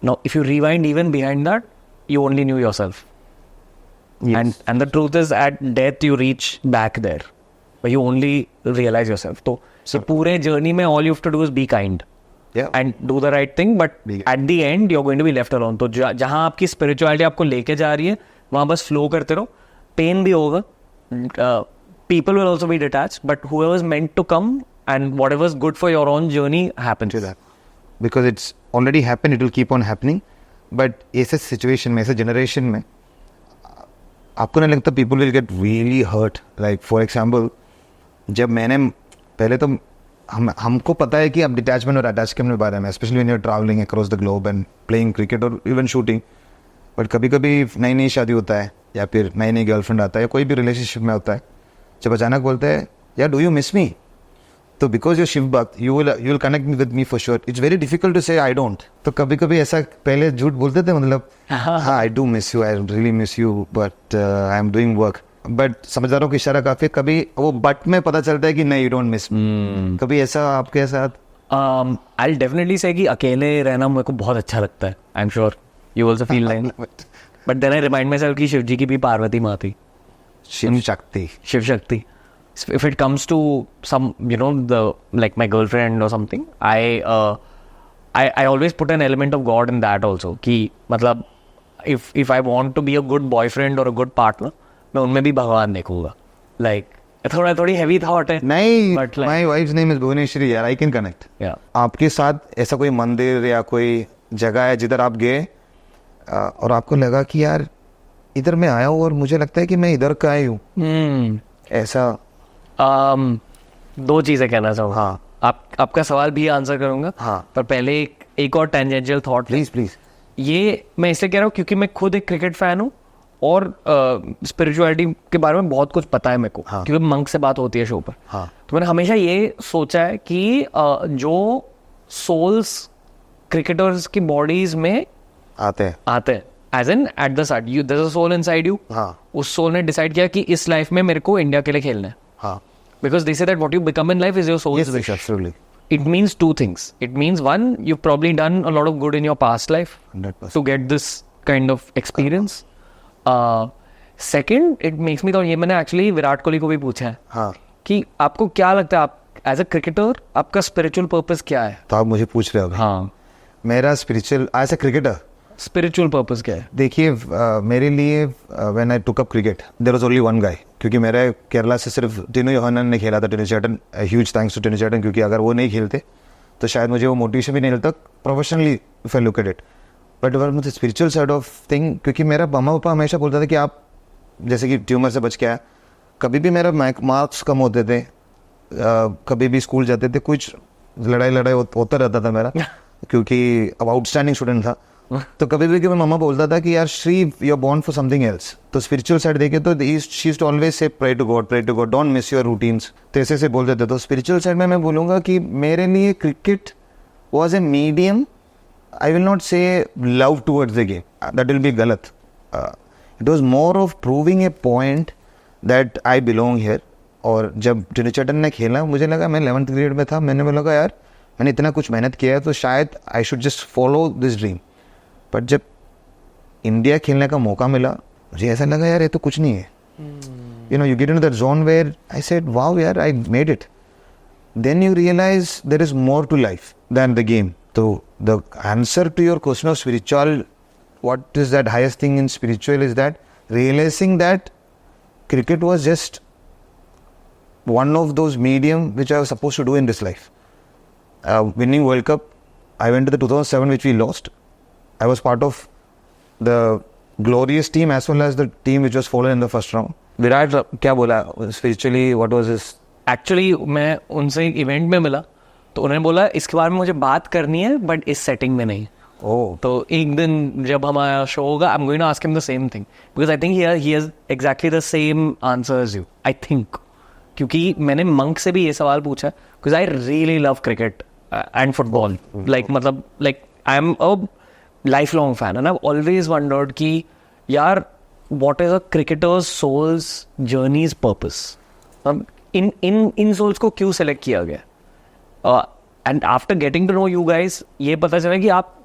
[SPEAKER 2] Now, if you rewind even behind that, you only knew yourself. Yes. And the truth is, at death you reach back there, but you only realize yourself. तो पूरे journey में all you have to do is be kind.
[SPEAKER 1] Yeah.
[SPEAKER 2] And do the right thing, but at the end you're going to be left alone. तो जहाँ आपकी spirituality आपको लेके जा रही है, वहाँ बस flow करते रहो. Pain भी होगा. People will also be detached, but whoever is meant to come and whatever is good for your own journey happens.
[SPEAKER 1] To that. Because it's already happened, it will keep on happening. But ऐसे situation में, ऐसे generation में, आपको नहीं लगता people will get really hurt? Like for example, जब मैंने पहले तो हमको पता है कि आप डिटैचमेंट और अटैचमेंट के बारे में, specially when you are travelling across the globe and playing cricket और इवन शूटिंग, बट कभी कभी नई नई शादी होता है या फिर नई नई गर्लफ्रेंड आता है या कोई भी रिलेशनशिप में होता है, जब अचानक बोलते हैं यार डू यू मिस मी, तो बिकॉज यू शिव भक्त you will connect me with me for sure. It's very difficult to say I don't. तो कभी कभी ऐसा पहले झूठ बोलते थे, मतलब हाँ I do miss you, I really miss you, but I am doing work. But समझदारों की इशारा काफी, कभी वो बट में पता चलता है कि नहीं यू डोंट मिस. कभी ऐसा आपके साथ?
[SPEAKER 2] I'll definitely say कि अकेले रहना मेरे को बहुत अच्छा लगता है. I'm sure you also feel like. But then I remind myself कि शिव जी की भी पार्वती माँ थी.
[SPEAKER 1] Shiv Shakti.
[SPEAKER 2] Shiv Shakti. If it comes to some, you know, like my girlfriend or something, I always put an element of God in that also. कि मतलब if I want to be a good boyfriend or a good partner, मैं उनमें भी भगवान देखूंगा. Like थोड़ी heavy thought है.
[SPEAKER 1] नहीं,
[SPEAKER 2] But like,
[SPEAKER 1] my wife's name is Bhuvaneshwari यार, I can connect.
[SPEAKER 2] Yeah.
[SPEAKER 1] आपके साथ ऐसा कोई मंदिर या कोई जगह है जिधर आप गए और आपको लगा कि यार इधर मैं आया हूँ और मुझे लगता है कि मैं इधर का ही हूँ, ऐसा?
[SPEAKER 2] दो चीजें कहना चाहूँगा.
[SPEAKER 1] हाँ.
[SPEAKER 2] आपका सवाल भी आंसर करूंगा.
[SPEAKER 1] हाँ.
[SPEAKER 2] पर पहले एक और टेंजेंशियल थॉट.
[SPEAKER 1] प्लीज.
[SPEAKER 2] ये मैं इसलिए कह रहा हूँ क्योंकि मैं खुद एक क्रिकेट फैन हूँ और स्पिरिचुअलिटी के बारे में बहुत कुछ पता है मेरे को.
[SPEAKER 1] हाँ.
[SPEAKER 2] क्योंकि मंक से बात होती है शो पर.
[SPEAKER 1] हाँ.
[SPEAKER 2] तो मैंने हमेशा ये सोचा है कि जो सोल्स क्रिकेटर्स की बॉडीज में
[SPEAKER 1] आते हैं
[SPEAKER 2] as an at the start you there is a soul inside you.
[SPEAKER 1] हाँ.
[SPEAKER 2] उस सोल ने डिसाइड किया कि इस लाइफ में मेरे को इंडिया के लिए खेलना है.
[SPEAKER 1] हाँ.
[SPEAKER 2] Because they say that what you become in life is your soul's wish.
[SPEAKER 1] Absolutely.
[SPEAKER 2] It means two things. It means one, you've probably done a lot of good in your past life
[SPEAKER 1] 100%.
[SPEAKER 2] to get this kind of experience. Second, it makes me thought, ये मैंने actually Virat Kohli को भी पूछा है.
[SPEAKER 1] हाँ.
[SPEAKER 2] कि आपको क्या लगता है, आप एज अ क्रिकेटर आपका स्पिरिचुअल पर्पस क्या है?
[SPEAKER 1] तो आप मुझे पूछ रहे हो?
[SPEAKER 2] हाँ.
[SPEAKER 1] मेरा spiritual as a cricketer
[SPEAKER 2] spiritual purpose क्या है?
[SPEAKER 1] देखिए मेरे लिए when I took up cricket there was only one guy, क्योंकि मेरे केरला से सिर्फ टिनू योहानन ने खेला था. Tinu chettan, huge thanks to Tinu chettan, क्योंकि अगर वो नहीं खेलते तो शायद मुझे वो मोटिवेशन भी नहीं मिलता professionally if I look at it. But वर मुझे स्पिरिचुअल साइड ऑफ थिंग, क्योंकि मेरा मम्मा पापा हमेशा बोलता था कि आप जैसे कि ट्यूमर से बच के आया, कभी भी मेरा मार्क्स कम होते थे, कभी भी स्कूल जाते थे कुछ लड़ाई होता रहता था मेरा, क्योंकि अब आउटस्टैंडिंग स्टूडेंट था. तो कभी भी मेरा मम्मा बोलता था कि यार Sree you are born for something else. तो स्पिरिचुअल साइड देखे तो she used to always say pray to God, don't miss your routines. तो ऐसे बोलते थे. तो स्पिरिचुअल साइड में मैं बोलूँगा कि मेरे लिए cricket was a medium. I will not say love towards the game, that will be गलत. It was more of proving a point that I belong here. और जब टिनू चैटन ने खेला मुझे लगा, मैं 11th ग्रेड में था, मैंने बोला यार मैंने इतना कुछ मेहनत किया है तो शायद I should just follow this dream. But जब इंडिया खेलने का मौका मिला मुझे ऐसा लगा यार ये तो कुछ नहीं है. You know, you get in that zone where I said wow यार I made it. Then you realise there is more to life than the game. तो the answer to your question of spiritual, what is that highest thing in spiritual is that realising that cricket was just one of those medium which I was supposed to do in this life. Winning World Cup, I went to the 2007 which we lost. I was part of the glorious team as well as the team which was fallen in the first round. Virat क्या बोला spiritually, what was his?
[SPEAKER 2] Actually मैं उनसे एक event में मिला तो उन्होंने बोला इसके बारे में मुझे बात करनी है बट इस सेटिंग में नहीं. तो एक दिन जब हमारा शो होगा I am going to ask him the same thing because I think he has exactly the same answer as you. I think क्योंकि मैंने मंक से भी ये सवाल पूछा because I really love cricket and football. मतलब I am a life long fan and I have always wondered कि यार what is a cricketer's soul's journey's purpose. इन सोल्स को क्यों सेलेक्ट किया गया. And after getting to know you guys ये पता चला कि आप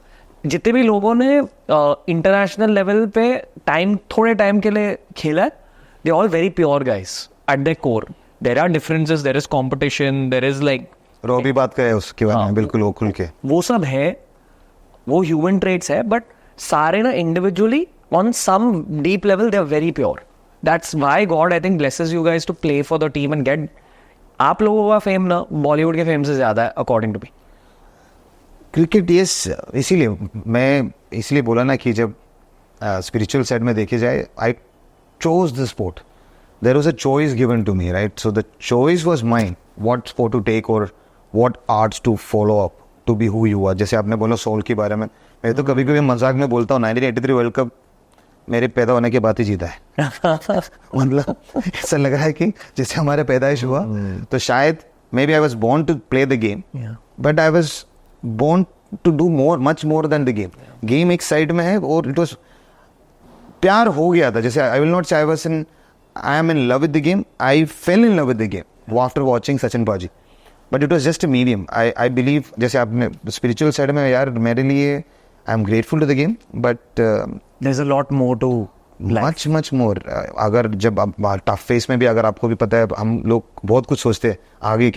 [SPEAKER 2] जितने भी लोगों ने इंटरनेशनल लेवल पे थोड़े टाइम के लिए खेला है, they all very pure guys at the core. There are differences, there is competition, there is like
[SPEAKER 1] Robbie बात करे उसके बारे में बिल्कुल वो खुल के.
[SPEAKER 2] वो सब है, वो ह्यूमन ट्रेट्स है, बट सारे ना individually on some deep level they are very pure. That's why God I think blesses you guys to play for the team and get. आप लोगों का फेम ना बॉलीवुड के फेम से ज्यादा है अकॉर्डिंग टू मी.
[SPEAKER 1] क्रिकेट इसीलिए मैं इसलिए बोला ना कि जब स्पिरिचुअल साइड में देखे जाए, I chose the sport. There was a choice given to me, right? So the choice was mine what sport to take और what arts to follow up to be who you are. जैसे आपने बोला soul के बारे में, मैं तो कभी कभी मजाक में बोलता हूँ 1983 वर्ल्ड कप मेरे पैदा होने के बाद ही जीता है. मतलब ऐसा लग रहा है कि जैसे हमारे पैदाइश हुआ तो शायद maybe I was born to play the game, but I was born to do much more than the game. Game एक साइड में है और इट वाज प्यार हो गया था. जैसे आई will not say I am in love with the game, I fell in love with the game after watching Sachin paaji, but it was just a medium. I believe जैसे आपने स्पिरिचुअल साइड में, यार मेरे लिए I am grateful to the game, but
[SPEAKER 2] there is a lot more to
[SPEAKER 1] much more. अगर जब tough face में भी, अगर आपको भी पता है, हम लोग बहुत कुछ सोचते हैं आगे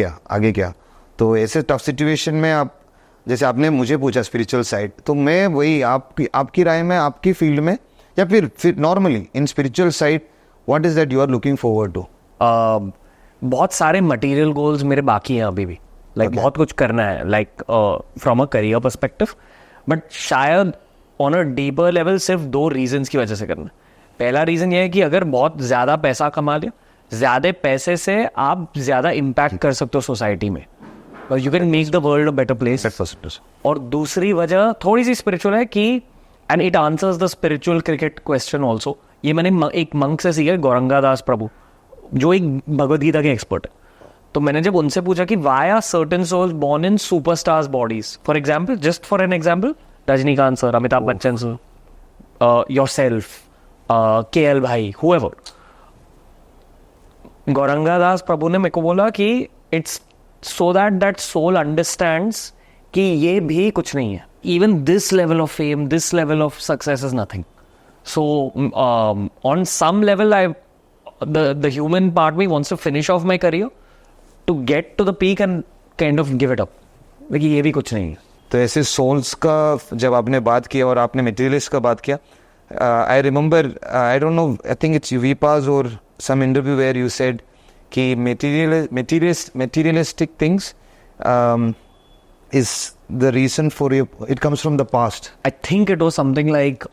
[SPEAKER 1] क्या. तो ऐसे टफ सिचुएशन में आप, जैसे आपने मुझे पूछा स्पिरिचुअल साइड, तो मैं वही आपकी राय में, आपकी फील्ड में, या फिर normally in spiritual side, what is that you are looking forward to?
[SPEAKER 2] बहुत सारे मटेरियल गोल्स मेरे बाकी हैं अभी भी. लाइक बहुत कुछ करना है, like from a career perspective, but शायद ऑन अ डीपर लेवल सिर्फ 2 रीजंस की वजह से करना है. पहला रीजन ये है कि अगर बहुत ज़्यादा पैसा कमा लिया, ज़्यादा पैसे से आप ज़्यादा इम्पैक्ट कर सकते हो सोसाइटी में, you can make the world a better place. और दूसरी वजह थोड़ी सी स्पिरिचुअल है कि, and it answers the spiritual cricket question also. ये मैंने एक मंक से सीखा, गौरंगा दास प्रभु, जो एक भगवद गीता के एक्सपर्ट है. तो मैंने जब उनसे पूछा कि why are certain souls born in superstars bodies, for example, just for an example, Rajinikanth sir, Amitabh Bachchan sir, yourself, KL भाई, whoever. गौरंगा दास प्रभु ने मेरे को बोला कि it's so that soul understands कि ये भी कुछ नहीं है. Even this level of fame, this level of success is nothing. So on some level the human part me wants to finish off my career to get to the peak and kind of give it up. लेकिन ये भी कुछ नहीं है.
[SPEAKER 1] तो ऐसे souls का जब आपने बात किया और आपने मटेरियलिस्ट का बात किया, I remember, I don't know, I think it's वीपाज और some interview where you said कि materialistic things is the reason for you, it comes from the past.
[SPEAKER 2] I think it was something like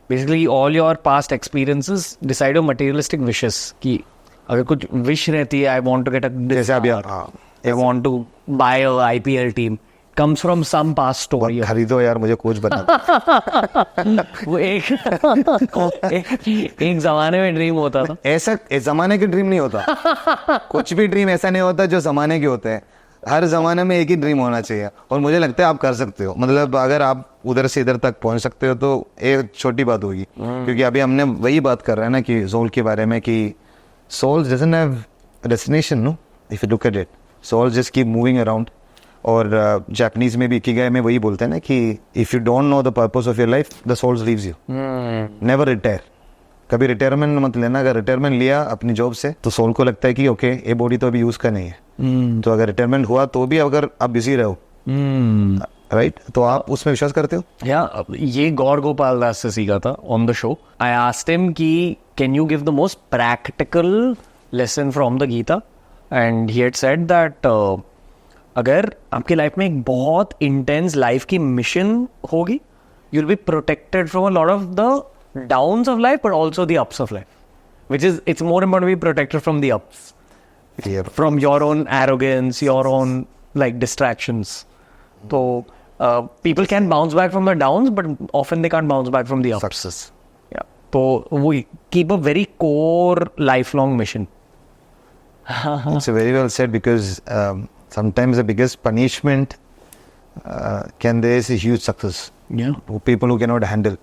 [SPEAKER 2] basically all your past experiences decide your materialistic wishes. कि अगर कुछ wish रहती है, I want to get a,
[SPEAKER 1] जैसे अभी
[SPEAKER 2] I want to buy a IPL team, comes from some past story.
[SPEAKER 1] खरीदो यार, मुझे कोच बना.
[SPEAKER 2] वो एक जमाने में ड्रीम होता था.
[SPEAKER 1] ऐसा जमाने के ड्रीम नहीं होता. कुछ भी ड्रीम ऐसा नहीं होता जो जमाने के होते हैं. हर जमाने में एक ही ड्रीम होना चाहिए, और मुझे लगता है आप कर सकते हो. मतलब अगर आप उधर से इधर तक पहुंच सकते हो तो एक छोटी बात होगी. क्योंकि अभी हमने वही बात कर रहे हैं ना कि सोल के बारे में, कि soul doesn't have destination, no, if you look at it, soul just keep moving around. और जापानीज में भी इकिगाई में वही बोलते हैं ना कि if you don't know the purpose of your life, the soul leaves you. Never retire. कभी रिटायरमेंट मत लेना. अगर रिटायरमेंट लिया अपनी जॉब से तो सोल को लगता है कि ओके, ये बॉडी तो अभी यूज का नहीं है. तो अगर रिटायरमेंट हुआ तो भी अगर आप बिजी रहो, राइट, तो आप उसमें विश्वास करते हो.
[SPEAKER 2] या ये गौर गोपाल दास से सीखा था on the show. I asked him कि can you give the most practical lesson from the Gita, and he had said that अगर आपकी लाइफ में एक बहुत इंटेंस लाइफ की मिशन होगी, you will be protected from a lot of the downs of life but also the ups of life, which is, it's more important to be protected from the ups, from your own arrogance, your own like distractions. So people can bounce back from the downs, but often they can't bounce back from the ups.
[SPEAKER 1] Success.
[SPEAKER 2] Yeah. So we keep a very core lifelong mission.
[SPEAKER 1] It's very well said, because sometimes the biggest punishment there is a huge success.
[SPEAKER 2] Yeah.
[SPEAKER 1] People who cannot handle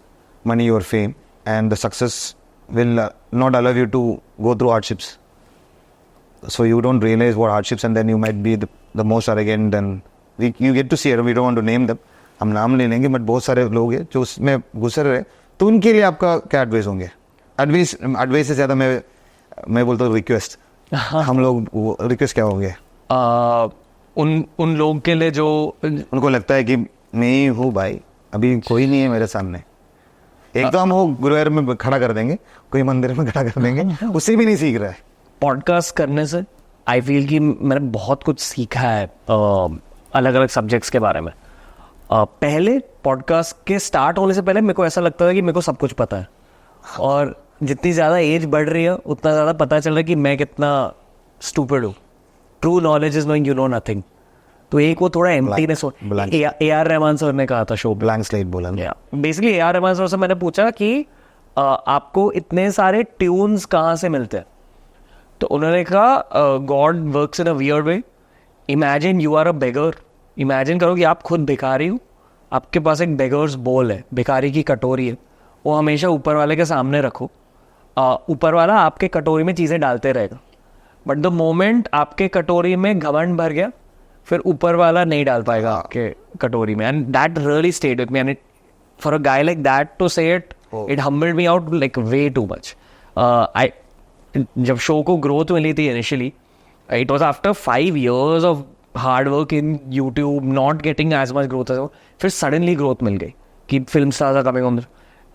[SPEAKER 1] money or fame, and the success will not allow you to go through hardships. So you don't realize what hardships, and then you might be the most arrogant, and you get to see it. We don't want to name them, हम नाम ले लेंगे, but बहुत सारे लोग हैं जो उसमें गुजर रहे, तो उनके लिए आपका क्या एडवाइस होंगे? एडवाइस से ज़्यादा मैं बोलता हूँ रिक्वेस्ट। हम लोग रिक्वेस्ट क्या होंगे
[SPEAKER 2] उन लोग के लिए जो
[SPEAKER 1] उनको लगता है कि मैं ही हूँ भाई, अभी कोई नहीं है मेरे सामने? एक तो हम वो गुरुवार में खड़ा कर देंगे, कोई मंदिर में खड़ा कर देंगे, उससे भी नहीं सीख रहा है।
[SPEAKER 2] पॉडकास्ट करने से आई फील कि मैंने बहुत कुछ सीखा है अलग अलग सब्जेक्ट्स के बारे में। पहले पॉडकास्ट के स्टार्ट होने से पहले मेरे को ऐसा लगता था कि मेरे को सब कुछ पता है, और जितनी ज़्यादा एज बढ़ रही है उतना ज़्यादा पता चल रहा है कि मैं कितना स्टूपिड हूँ। True knowledge is knowing you know nothing. तो एक वो थोड़ा एम्प्टीनेस हो, ए.आर. रहमान सर ने कहा था शो
[SPEAKER 1] ब्लैंक स्लेट बोला।
[SPEAKER 2] Basically A R. रहमान सर से मैंने पूछा कि आपको इतने सारे ट्यून्स कहाँ से मिलते हैं? तो उन्होंने कहा God works in a weird way. Imagine you are a beggar. Imagine करो कि आप खुद भिखारी हो, आपके पास एक बेगर्स बोल है, भिखारी की कटोरी है, वो हमेशा ऊपर वाले के सामने रखो। ऊपर वाला आपके कटोरी में चीज़ें डालते रहेगा, बट द मोमेंट आपके कटोरी में घमंड भर गया, फिर ऊपर वाला नहीं डाल पाएगा आपके कटोरी में। And that really stayed with me, and for a guy like that to say it humbled me out like way too much. जब शो को ग्रोथ मिली थी initially, it was after 5 years of hard work in YouTube, not getting as much growth, फिर suddenly growth मिल गई कि film stars are coming on.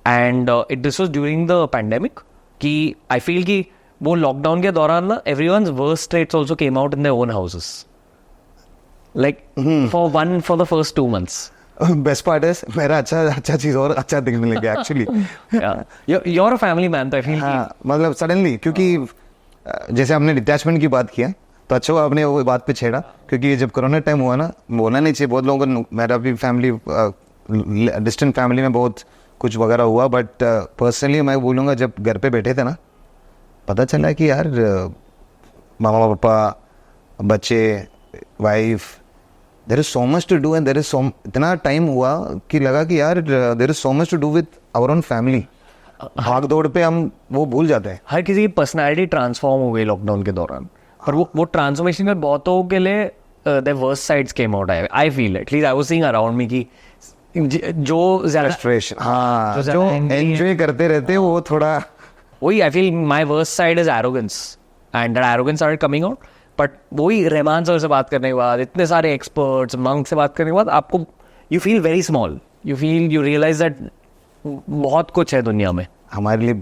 [SPEAKER 2] And this was during the pandemic, कि I feel कि वो lockdown के दौरान ना everyone's worst traits also came out in their own houses, like for the first 2 months.
[SPEAKER 1] Best part है मेरा अच्छा चीज और अच्छा दिखने लग गया actually.
[SPEAKER 2] You're a family man, तो I feel
[SPEAKER 1] हाँ, मतलब सडनली, क्योंकि जैसे आपने डिटैचमेंट की बात किया, तो अच्छा हुआ आपने वो बात पे छेड़ा, क्योंकि जब कोरोना टाइम हुआ ना, बोलना नहीं चाहिए, बहुत लोगों को, मेरा भी फैमिली डिस्टेंट फैमिली में बहुत कुछ वगैरह हुआ, बट पर्सनली मैं बोलूँगा जब घर पे बैठे थे ना, पता चला कि यार मामा पापा, बच्चे, wife, there is so much to do, and there is इतना टाइम हुआ कि लगा कि यार there is so much to do with our own family. भाग दौड़ पे हम वो भूल जाते हैं।
[SPEAKER 2] हर किसी की पर्सनालिटी ट्रांसफॉर्म हो गई लॉकडाउन के दौरान, पर वो ट्रांसफॉर्मेशन में बहुतों के लिए the worst sides came out. I feel at least I was seeing around me कि जो ज़्यादा
[SPEAKER 1] फ्रस्ट्रेशन, हाँ, जो एंजॉय करते रहते हैं वो थोड़ा,
[SPEAKER 2] वही I feel my worst side is arrogance, and that arrogance started coming out. But वही रहमान सर से बात करने के बाद, इतने सारे एक्सपर्ट्स, मंक से बात करने के बाद, आपको you feel very small, you realise that बहुत कुछ है दुनिया में।
[SPEAKER 1] हमारे लिए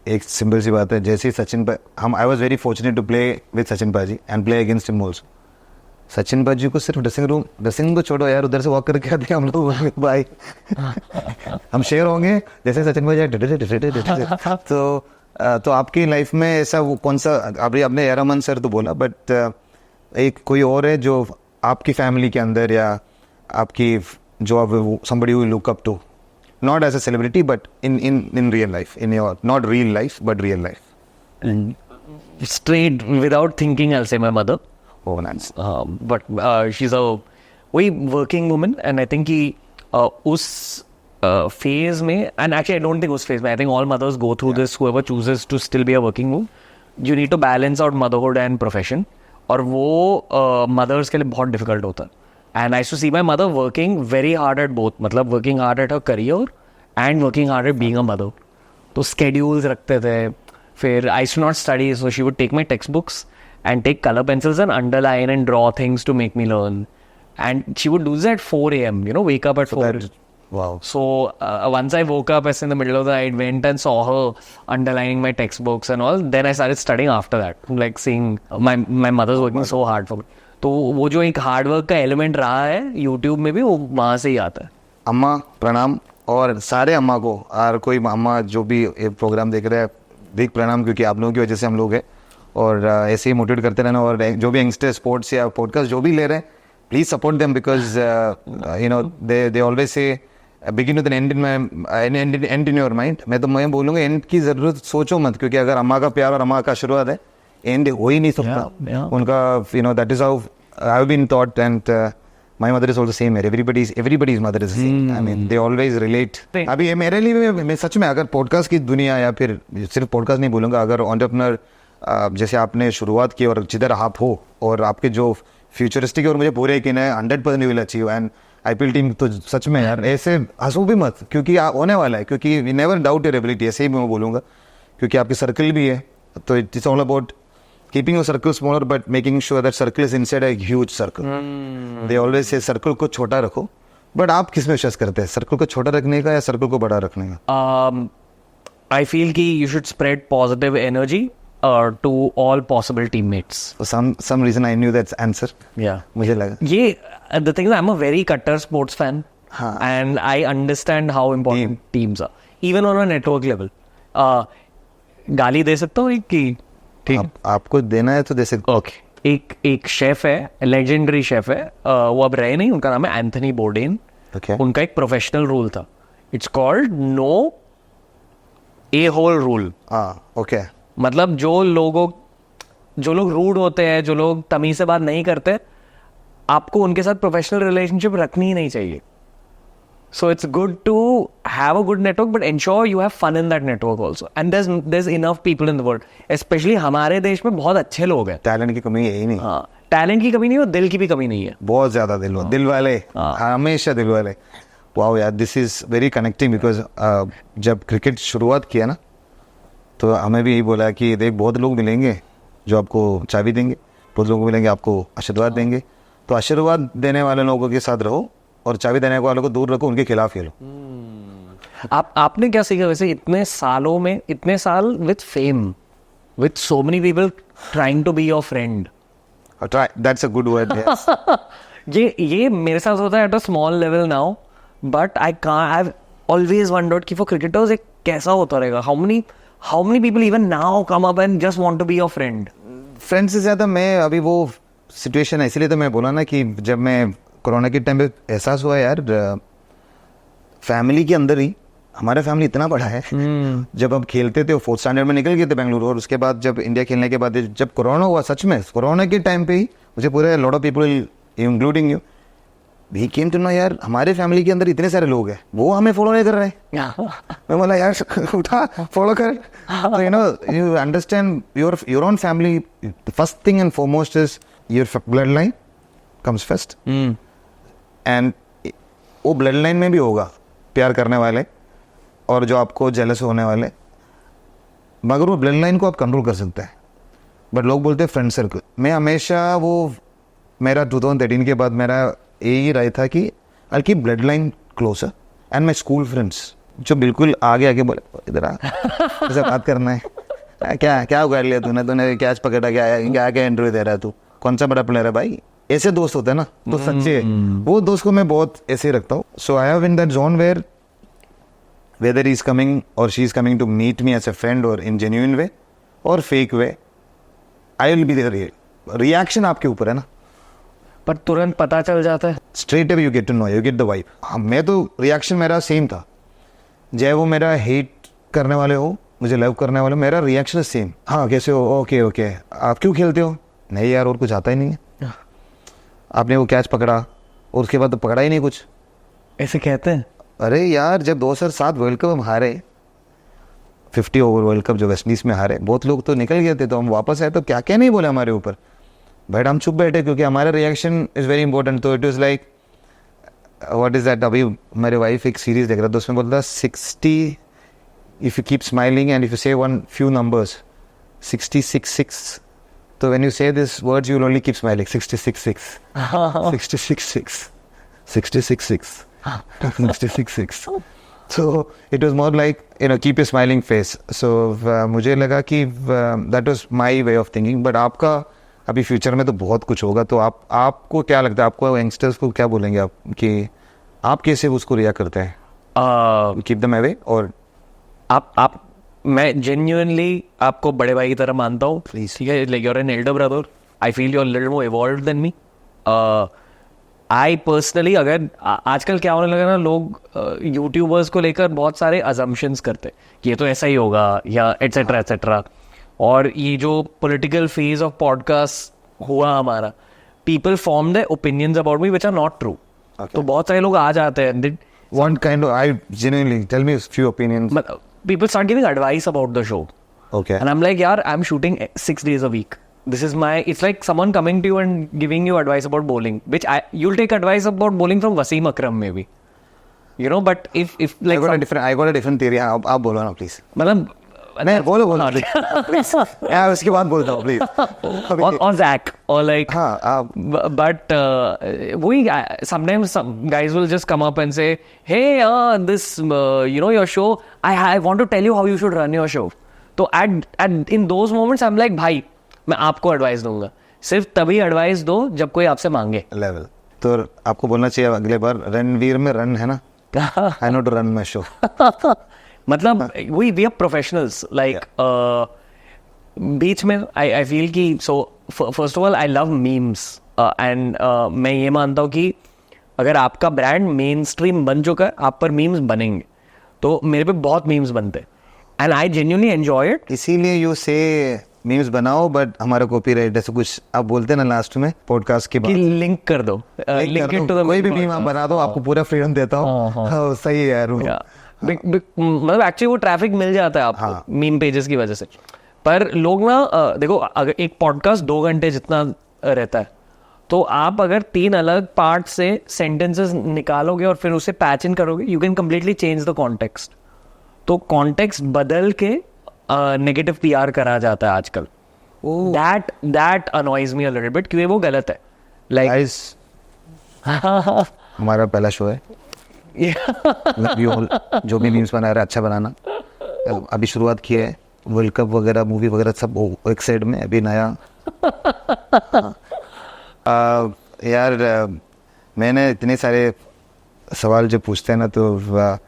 [SPEAKER 1] एक सिंपल सी बात है, जैसे Sachin I was very fortunate to play with Sachin paaji and play against him also. Sachin paaji को सिर्फ ड्रेसिंग रूम तो छोड़ो यार, उधर से वॉक करके आते हम लोग भाई हम शेयर होंगे जैसे सचिन पाजी तो आपकी लाइफ में ऐसा वो कौन सा, अभी आपने रहमान सर तो बोला, बट एक कोई और है जो आपकी फैमिली के अंदर, या आपकी जो आप somebody you look up to, not as a celebrity but in real life, in your not real life but real life?
[SPEAKER 2] Straight without thinking I'll say my mother.
[SPEAKER 1] Oh nice.
[SPEAKER 2] But she's a very working woman, and I think कि उस phase में, and actually I don't think उस phase में, I think all mothers go through this, whoever chooses to still be a working woman, you need to balance out motherhood and profession, और वो mothers के लिए बहुत difficult होता है. And I used to see my mother working very hard at both, मतलब working hard at her career and working hard at being a mother. तो schedules रखते थे, फिर I used to not study, so she would take my textbooks and take color pencils and underline and draw things to make me learn. And she would do that at 4 a.m., you know, wake up at 4.
[SPEAKER 1] Wow.
[SPEAKER 2] So once I woke up as in the middle of the night, went and saw her underlining my textbooks and all, then I started studying after that, like seeing my mother's working so hard for me. तो वो जो एक hard work का element रहा है YouTube में भी, वो वहाँ से ही आता है.
[SPEAKER 1] अम्मा प्रणाम, और सारे अम्मा को, और कोई अम्मा जो भी ये प्रोग्राम देख रहे हैं, बिग प्रणाम, क्योंकि आप लोगों की वजह से हम लोग हैं. और ऐसे ही मोटिवेट करते रहना, और जो भी यंगस्टर स्पोर्ट्स या पॉडकास्ट जो भी ले रहे हैं, please support them, because you know they always say begin with an end in your mind. मैं बोलूँगा एंड की ज़रूरत सोचो मत, क्योंकि अगर अम्मा का प्यार और अम्मा का आशीर्वाद है, एंड हो ही नहीं सकता उनका. You know that is how I have been taught, and my mother is also same. Everybody's mother is same. I mean they always relate. अभी ये मेरे लिए मैं सच में, अगर पॉडकास्ट की दुनिया, या फिर सिर्फ पॉडकास्ट नहीं बोलूँगा, अगर एंटरप्रेन्योर जैसे आपने शुरुआत की और जिधर आप हो, और आपके जो फ्यूचरिस्टिक, और मुझे पूरे यकीन है 100% you will achieve. And IPL team तो सच में यार ऐसे हंसो भी मत, क्योंकि होने वाला है, क्योंकि we never doubt your ability, ऐसे ही मैं बोलूँगा, क्योंकि आपकी सर्कल भी है, तो it's all about keeping your circle smaller but making sure that circle is inside a huge circle. They always से सर्कल को छोटा रखो, बट आप किस में विश्वास करते हैं, सर्कल को छोटा रखने का या सर्कल को बड़ा रखने का?
[SPEAKER 2] I feel कि you should spread positive energy to all possible teammates.
[SPEAKER 1] For some reason I knew that answer.
[SPEAKER 2] Yeah.
[SPEAKER 1] मुझे लगा
[SPEAKER 2] ये the thing is I'm a very cutter sports fan, and I understand how important teams are, even on a network level. गाली दे सकता हूँ एक की? ठीक.
[SPEAKER 1] आपको देना है तो दे सकते.
[SPEAKER 2] ओके. एक शेफ है, लेजेंडरी शेफ है, वो अब रहे नहीं, उनका नाम है एंथनी बोर्डेन.
[SPEAKER 1] Okay.
[SPEAKER 2] उनका एक प्रोफेशनल रूल था, it's called no a hole rule.
[SPEAKER 1] Okay.
[SPEAKER 2] मतलब जो लोग रूड होते हैं, जो लोग तमीज से बात नहीं करते, आपको उनके साथ प्रोफेशनल रिलेशनशिप रखनी ही नहीं चाहिए. So it's good to have a good network, but ensure you have fun in that network also. And there enough people in the world, specially हमारे देश में बहुत अच्छे लोग हैं.
[SPEAKER 1] टैलेंट की कमी है ही नहीं.
[SPEAKER 2] हाँ, टैलेंट की कमी नहीं और दिल की भी कमी नहीं है.
[SPEAKER 1] बहुत ज्यादा दिल वाले, हमेशा दिल वाले. वाओ यार, this is very connecting, because जब क्रिकेट शुरुआत किया ना, तो हमें भी यही बोला कि देख बहुत लोग मिलेंगे जो आपको चाबी देंगे, बहुत लोग मिलेंगे आपको आशीर्वाद देंगे, तो आशीर्वाद देने वाले लोगों के साथ रहो और चाबी देने वालों को दूर रखो, उनके खिलाफ खेलो.
[SPEAKER 2] आपने क्या सीखा वैसे इतने सालों में, इतने साल with fame, with so many people trying to be your friend?
[SPEAKER 1] That's a good word.
[SPEAKER 2] ये मेरे साथ होता है at a small level now, but I have always wondered कि फॉर क्रिकेटर्स एक कैसा होता रहेगा. How many people even now come up and just want to be your friend?
[SPEAKER 1] Friend से ज्यादा मैं अभी वो सिचुएशन है, इसलिए तो मैं बोला ना कि जब मैं कोरोना के टाइम पे एहसास हुआ यार, फैमिली के अंदर ही हमारा फैमिली इतना बड़ा है. जब हम खेलते थे, 4th स्टैंडर्ड में निकल गए थे बेंगलुरु, और उसके बाद जब इंडिया खेलने के बाद जब कोरोना हुआ, सच में कोरोना के टाइम पे ही मुझे पूरे lot of people including you, we came to know यार हमारे फैमिली के अंदर इतने सारे लोग हैं, वो हमें फॉलो नहीं कर रहे. मैं बोला यार उठा फॉलो कर. तो you understand your own family, the first thing and foremost is your bloodline comes first. And वो bloodline में भी होगा प्यार करने वाले और जो आपको जेलस होने वाले, मगर वो bloodline को आप कंट्रोल कर सकते हैं. बट लोग बोलते हैं फ्रेंड सर्कल. मैं हमेशा मेरा 2013 के बाद मेरा यही राय था कि I keep blood line closer and my school friends, जो बिल्कुल आगे बोले इधर ऐसे बात करना है, क्या उगाड़ लिया तूने कैच पकड़ा, क्या इंटरव्यू दे रहा है तू, कौन सा बड़ा प्लेयर है भाई. ऐसे दोस्त होते हैं ना, तो सच्चे वो दोस्त को मैं बहुत ऐसे ही रखता हूँ. So I have in that zone where whether he is coming और she is coming to meet me as a friend और इन जेन्युइन वे और fake way, I will be there. Reaction आपके ऊपर है ना,
[SPEAKER 2] पर तुरंत पता चल जाता है.
[SPEAKER 1] Straight away you get to know, you get the vibe. हाँ, मैं तो रिएक्शन मेरा सेम था, चाहे वो मेरा हेट करने वाले हो, मुझे लव करने वाले, मेरा रिएक्शन सेम. हाँ कैसे हो, ओके आप क्यों खेलते हो, नहीं यार और कुछ आता ही नहीं है. आपने वो कैच पकड़ा और उसके बाद तो पकड़ा ही नहीं कुछ,
[SPEAKER 2] ऐसे कहते हैं.
[SPEAKER 1] अरे यार जब 2007 वर्ल्ड कप हम हारे, 50 ओवर वर्ल्ड कप जो वेस्ट इंडीज में हारे, बहुत लोग तो निकल गए थे, तो हम वापस आए तो क्या नहीं बोले हमारे ऊपर, बट हम चुप बैठे क्योंकि हमारा रिएक्शन इज वेरी इंपॉर्टेंट. तो it is like what is that, अभी मेरे वाइफ एक सीरीज देख रहा था, उसमें बोलता 60 if you keep smiling and if you से वन फ्यू नंबर्स 66 तो व्हेन यू से this words you will only keep smiling. 66 so it was more like keep a smiling face. So मुझे लगा कि that was my way of thinking. but आपका अभी future में तो बहुत कुछ होगा, तो आपको क्या लगता है, आपको यंगस्टर्स को क्या बोलेंगे आप कि आप कैसे उसको रिएक्ट करते हैं? कीप देम अवे और
[SPEAKER 2] आप मैं जेन्युइनली आपको बड़े भाई की तरह मानता हूँ.
[SPEAKER 1] Please.
[SPEAKER 2] ठीक है, like you are an elder brother. I feel you are little more evolved than me. I personally, अगर आजकल क्या होने लगा ना, लोग यूट्यूबर्स को लेकर बहुत सारे अजम्पशंस करते हैं कि ये तो ऐसा ही होगा या एटसेट्रा एटसेट्रा. और ये जो पॉलिटिकल फेज ऑफ पॉडकास्ट हुआ हमारा, people form the opinions about me which are not true. तो बहुत सारे लोग आ जाते हैं.
[SPEAKER 1] One kind of, I genuinely, tell me a few opinions.
[SPEAKER 2] People start giving advice about the show.
[SPEAKER 1] Okay.
[SPEAKER 2] And I'm like, yaar, I'm shooting 6 days a week. this is my, it's like someone coming to you and giving you advice about bowling, which you'll take advice about bowling from Wasim Akram maybe, you know. But if like
[SPEAKER 1] I got a different theory. आप बोलो ना please.
[SPEAKER 2] मतलब
[SPEAKER 1] नहीं बोलो please. यार उसके बाद बोलता हूँ please.
[SPEAKER 2] or Zach or like
[SPEAKER 1] हाँ
[SPEAKER 2] but we sometimes some guys will just come up and say, hey this you know your show, I want to tell you how you should run your show. तो at in those moments I'm like, भाई मैं आपको advice दूंगा, सिर्फ तभी advice दो जब कोई आपसे मांगे.
[SPEAKER 1] लेवल तो आपको बोलना चाहिए अगले बार रणवीर में रन है ना. I know to run my show.
[SPEAKER 2] मतलब we are professionals like बीच में I feel कि so first of all I love memes and मैं ये मानता हूँ कि अगर आपका ब्रांड मेन स्ट्रीम बन चुका है, आप पर मीम्स बनेंगे. तो मेरे पे बहुत मीम्स बनते हैं and I genuinely enjoy it.
[SPEAKER 1] इसीलिए यू से मीम्स बनाओ बट हमारा कॉपीराइट ऐसा कुछ आप बोलते ना लास्ट में पॉडकास्ट के बाद
[SPEAKER 2] लिंक कर दो, लिंक इट टू द
[SPEAKER 1] कोई भी मीम आप बना दो, आपको पूरा फ्रीडम देता हूँ. सही है यार.
[SPEAKER 2] मतलब एक्चुअली वो ट्रैफिक मिल जाता है आपको मीम पेजेस की वजह से. पर लोग ना देखो, अगर एक पॉडकास्ट 2 घंटे जितना रहता है, तो आप अगर 3 अलग पार्ट से सेंटेंसेस निकालोगे और फिर उसे पैच इन करोगे, you can completely change the context. तो कॉन्टेक्स्ट बदल के नेगेटिव पीआर करा जाता है आजकल. That annoys me a little bit, क्योंकि वो गलत है. लाइक
[SPEAKER 1] हमारा पहला शो है. जो भी मीम्स बना रहे हैं अच्छा बनाना. अभी शुरुआत की है, वर्ल्ड कप वगैरह मूवी वगैरह सब एक साइड में. अभी नया यार मैंने इतने सारे सवाल जो पूछते हैं ना, तो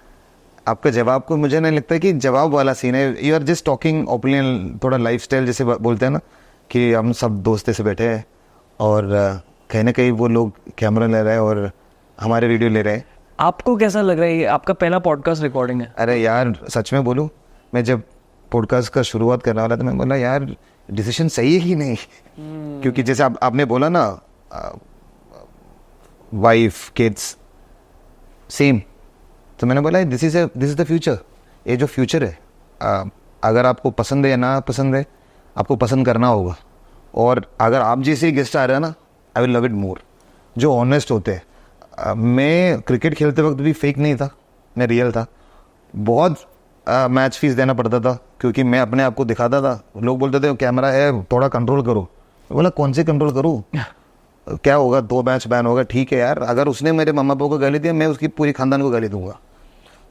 [SPEAKER 1] आपका जवाब को मुझे नहीं लगता कि जवाब वाला सीन है. You are just talking opinion, थोड़ा लाइफस्टाइल जैसे बोलते हैं ना, कि हम सब दोस्ते से बैठे हैं और कहीं ना कहीं वो लोग कैमरा ले रहे हैं और हमारे वीडियो ले रहे हैं.
[SPEAKER 2] आपको कैसा लग रहा है? ये आपका पहला पॉडकास्ट रिकॉर्डिंग है.
[SPEAKER 1] अरे यार सच में बोलूं, मैं जब पॉडकास्ट का शुरुआत करने वाला था, मैं बोला यार डिसीजन सही है कि नहीं. क्योंकि जैसे आपने बोला ना, वाइफ किड्स सेम, तो मैंने बोला दिस इज द फ्यूचर. ये जो फ्यूचर है, अगर आपको पसंद है या ना पसंद है, आपको पसंद करना होगा. और अगर आप जैसे गेस्ट आ रहे हैं ना, I will love it more. जो ऑनेस्ट होते हैं. मैं क्रिकेट खेलते वक्त भी फेक नहीं था, मैं रियल था. बहुत मैच फीस देना पड़ता था क्योंकि मैं अपने आप को दिखाता था. लोग बोलते थे कैमरा है थोड़ा कंट्रोल करो. बोला कौन से कंट्रोल करूँ, क्या होगा, 2 मैच बैन होगा. ठीक है यार, अगर उसने मेरे मम्मा पापा को गाली दिया, मैं उसकी पूरी खानदान को गाली दूंगा.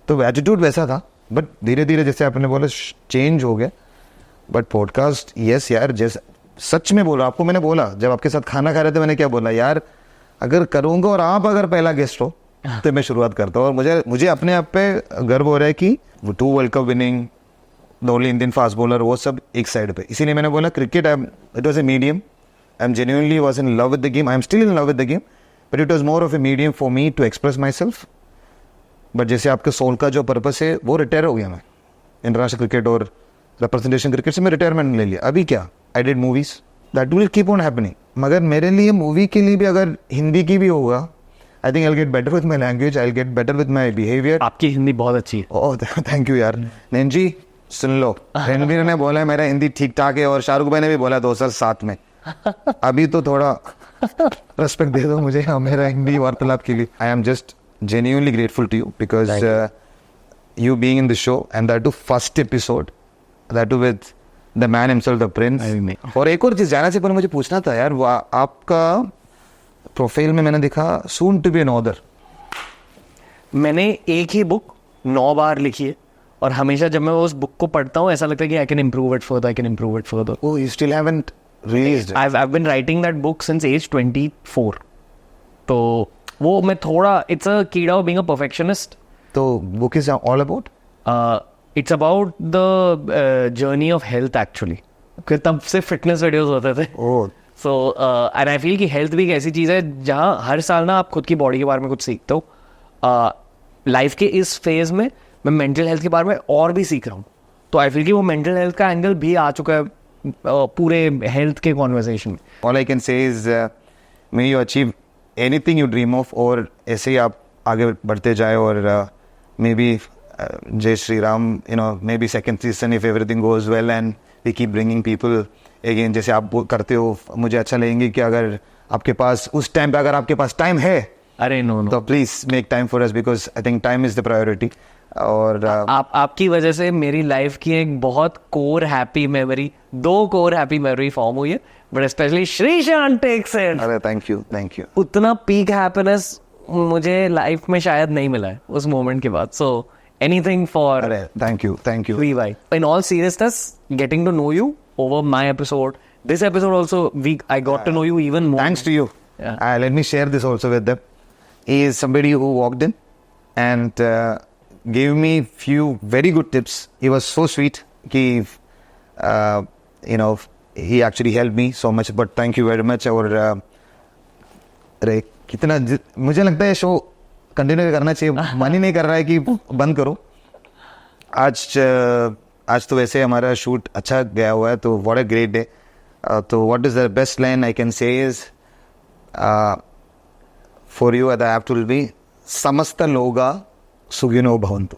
[SPEAKER 1] तो एटीट्यूड वैसा था. बट धीरे धीरे जैसे आपने बोला चेंज हो गया. बट पॉडकास्ट यस यार, जैसे सच में बोला आपको, मैंने बोला जब आपके साथ खाना खा रहे थे, मैंने क्या बोला यार, अगर करूँगा और आप अगर पहला गेस्ट हो तो मैं शुरुआत करता हूँ. और मुझे अपने आप पे गर्व हो रहा है कि 2 world cup winning, the only Indian fast bowler, वो सब एक साइड पे. इसीलिए मैंने बोला cricket it was a medium. I am genuinely was in love with the game. I am still in love with the game, but it was more of a medium for me to express myself. But जैसे आपके soul का जो purpose है, वो retire हो गया. मैं international cricket और रिप्रेजेंटेशन क्रिकेट से मैं रिटायरमेंट ले लिया. अभी क्या, I did movies, that will keep on happening. मगर मेरे लिए मूवी के लिए भी अगर हिंदी की भी होगा, आई think I will get better with my language, I will get better with my behaviour.
[SPEAKER 2] आपकी हिंदी बहुत अच्छी है.
[SPEAKER 1] ओह थैंक यू यार. नैन जी सुन लो, रणवीर ने बोला है मेरा हिंदी ठीक ठाक है, और शाहरुख भाई ने भी बोला 2007 में. अभी तो थोड़ा रेस्पेक्ट दे दो मुझे मेरा हिंदी वार्तालाप के लिए. I am just genuinely grateful to you because you being in the show, and that too first episode, that too with the man himself, the prince. और एक और चीज जाना से पहले मुझे पूछना था यार, वो आपका प्रोफाइल में मैंने देखा soon to be an author.
[SPEAKER 2] मैंने एक ही बुक 9 बार लिखी है, और हमेशा जब मैं उस बुक को पढ़ता हूँ ऐसा लगता है कि I can improve it further.
[SPEAKER 1] Oh, you still haven't released it?
[SPEAKER 2] I've been writing that book since age 24. तो वो मैं थोड़ा, it's a कीड़ा of being a perfectionist.
[SPEAKER 1] तो book is all about?
[SPEAKER 2] It's about the journey of health actually. कि तब से fitness videos होते थे.
[SPEAKER 1] Oh.
[SPEAKER 2] So and I feel कि हेल्थ भी एक ऐसी चीज़ है जहाँ हर साल ना आप खुद की बॉडी के बारे में कुछ सीखते हो. लाइफ के इस फेज में मैं मेंटल हेल्थ के बारे में और भी सीख रहा हूँ. तो आई फील कि वो मेंटल हेल्थ का एंगल भी आ चुका है पूरे हेल्थ के कॉन्वर्सेशन में.
[SPEAKER 1] All I can say is may you achieve anything you dream of, और ऐसे ही आप आगे बढ़ते जाए. और मे बी जय Shri Ram, you know, maybe second season if everything goes well and we keep bringing people again जैसे आप करते हो, मुझे अच्छा लगेंगे कि अगर आपके पास उस टाइम पे अगर आपके पास टाइम है
[SPEAKER 2] अरे नो
[SPEAKER 1] तो please make time for us, because I think time is the priority. और
[SPEAKER 2] आपकी वजह से मेरी लाइफ की एक बहुत core happy memory, 2 core happy memory form हुई है, but specially Sreesanth takes it.
[SPEAKER 1] अरे थैंक यू.
[SPEAKER 2] उतना पीक हैप्पीनेस मुझे लाइफ में शायद नहीं मिला है उस मोमेंट के बाद. सो एनीथिंग फॉर
[SPEAKER 1] अरे thank you.
[SPEAKER 2] we vibe. In all seriousness, getting to know you over my episode, this episode also, I got to know you even more.
[SPEAKER 1] Thanks to you.
[SPEAKER 2] Yeah.
[SPEAKER 1] Let me share this also with them. He is somebody who walked in and gave me few very good tips. He was so sweet. He actually helped me so much. But thank you very much. और अरे कितना मुझे लगता है show continue करना चाहिए. मन ही नहीं कर रहा है कि बंद करो. आज तो वैसे हमारा शूट अच्छा गया हुआ है, तो व्हाट अ ग्रेट डे. तो what is the best line I can say is for you the have to be समस्त लोगा सुखिनो भवन्तु.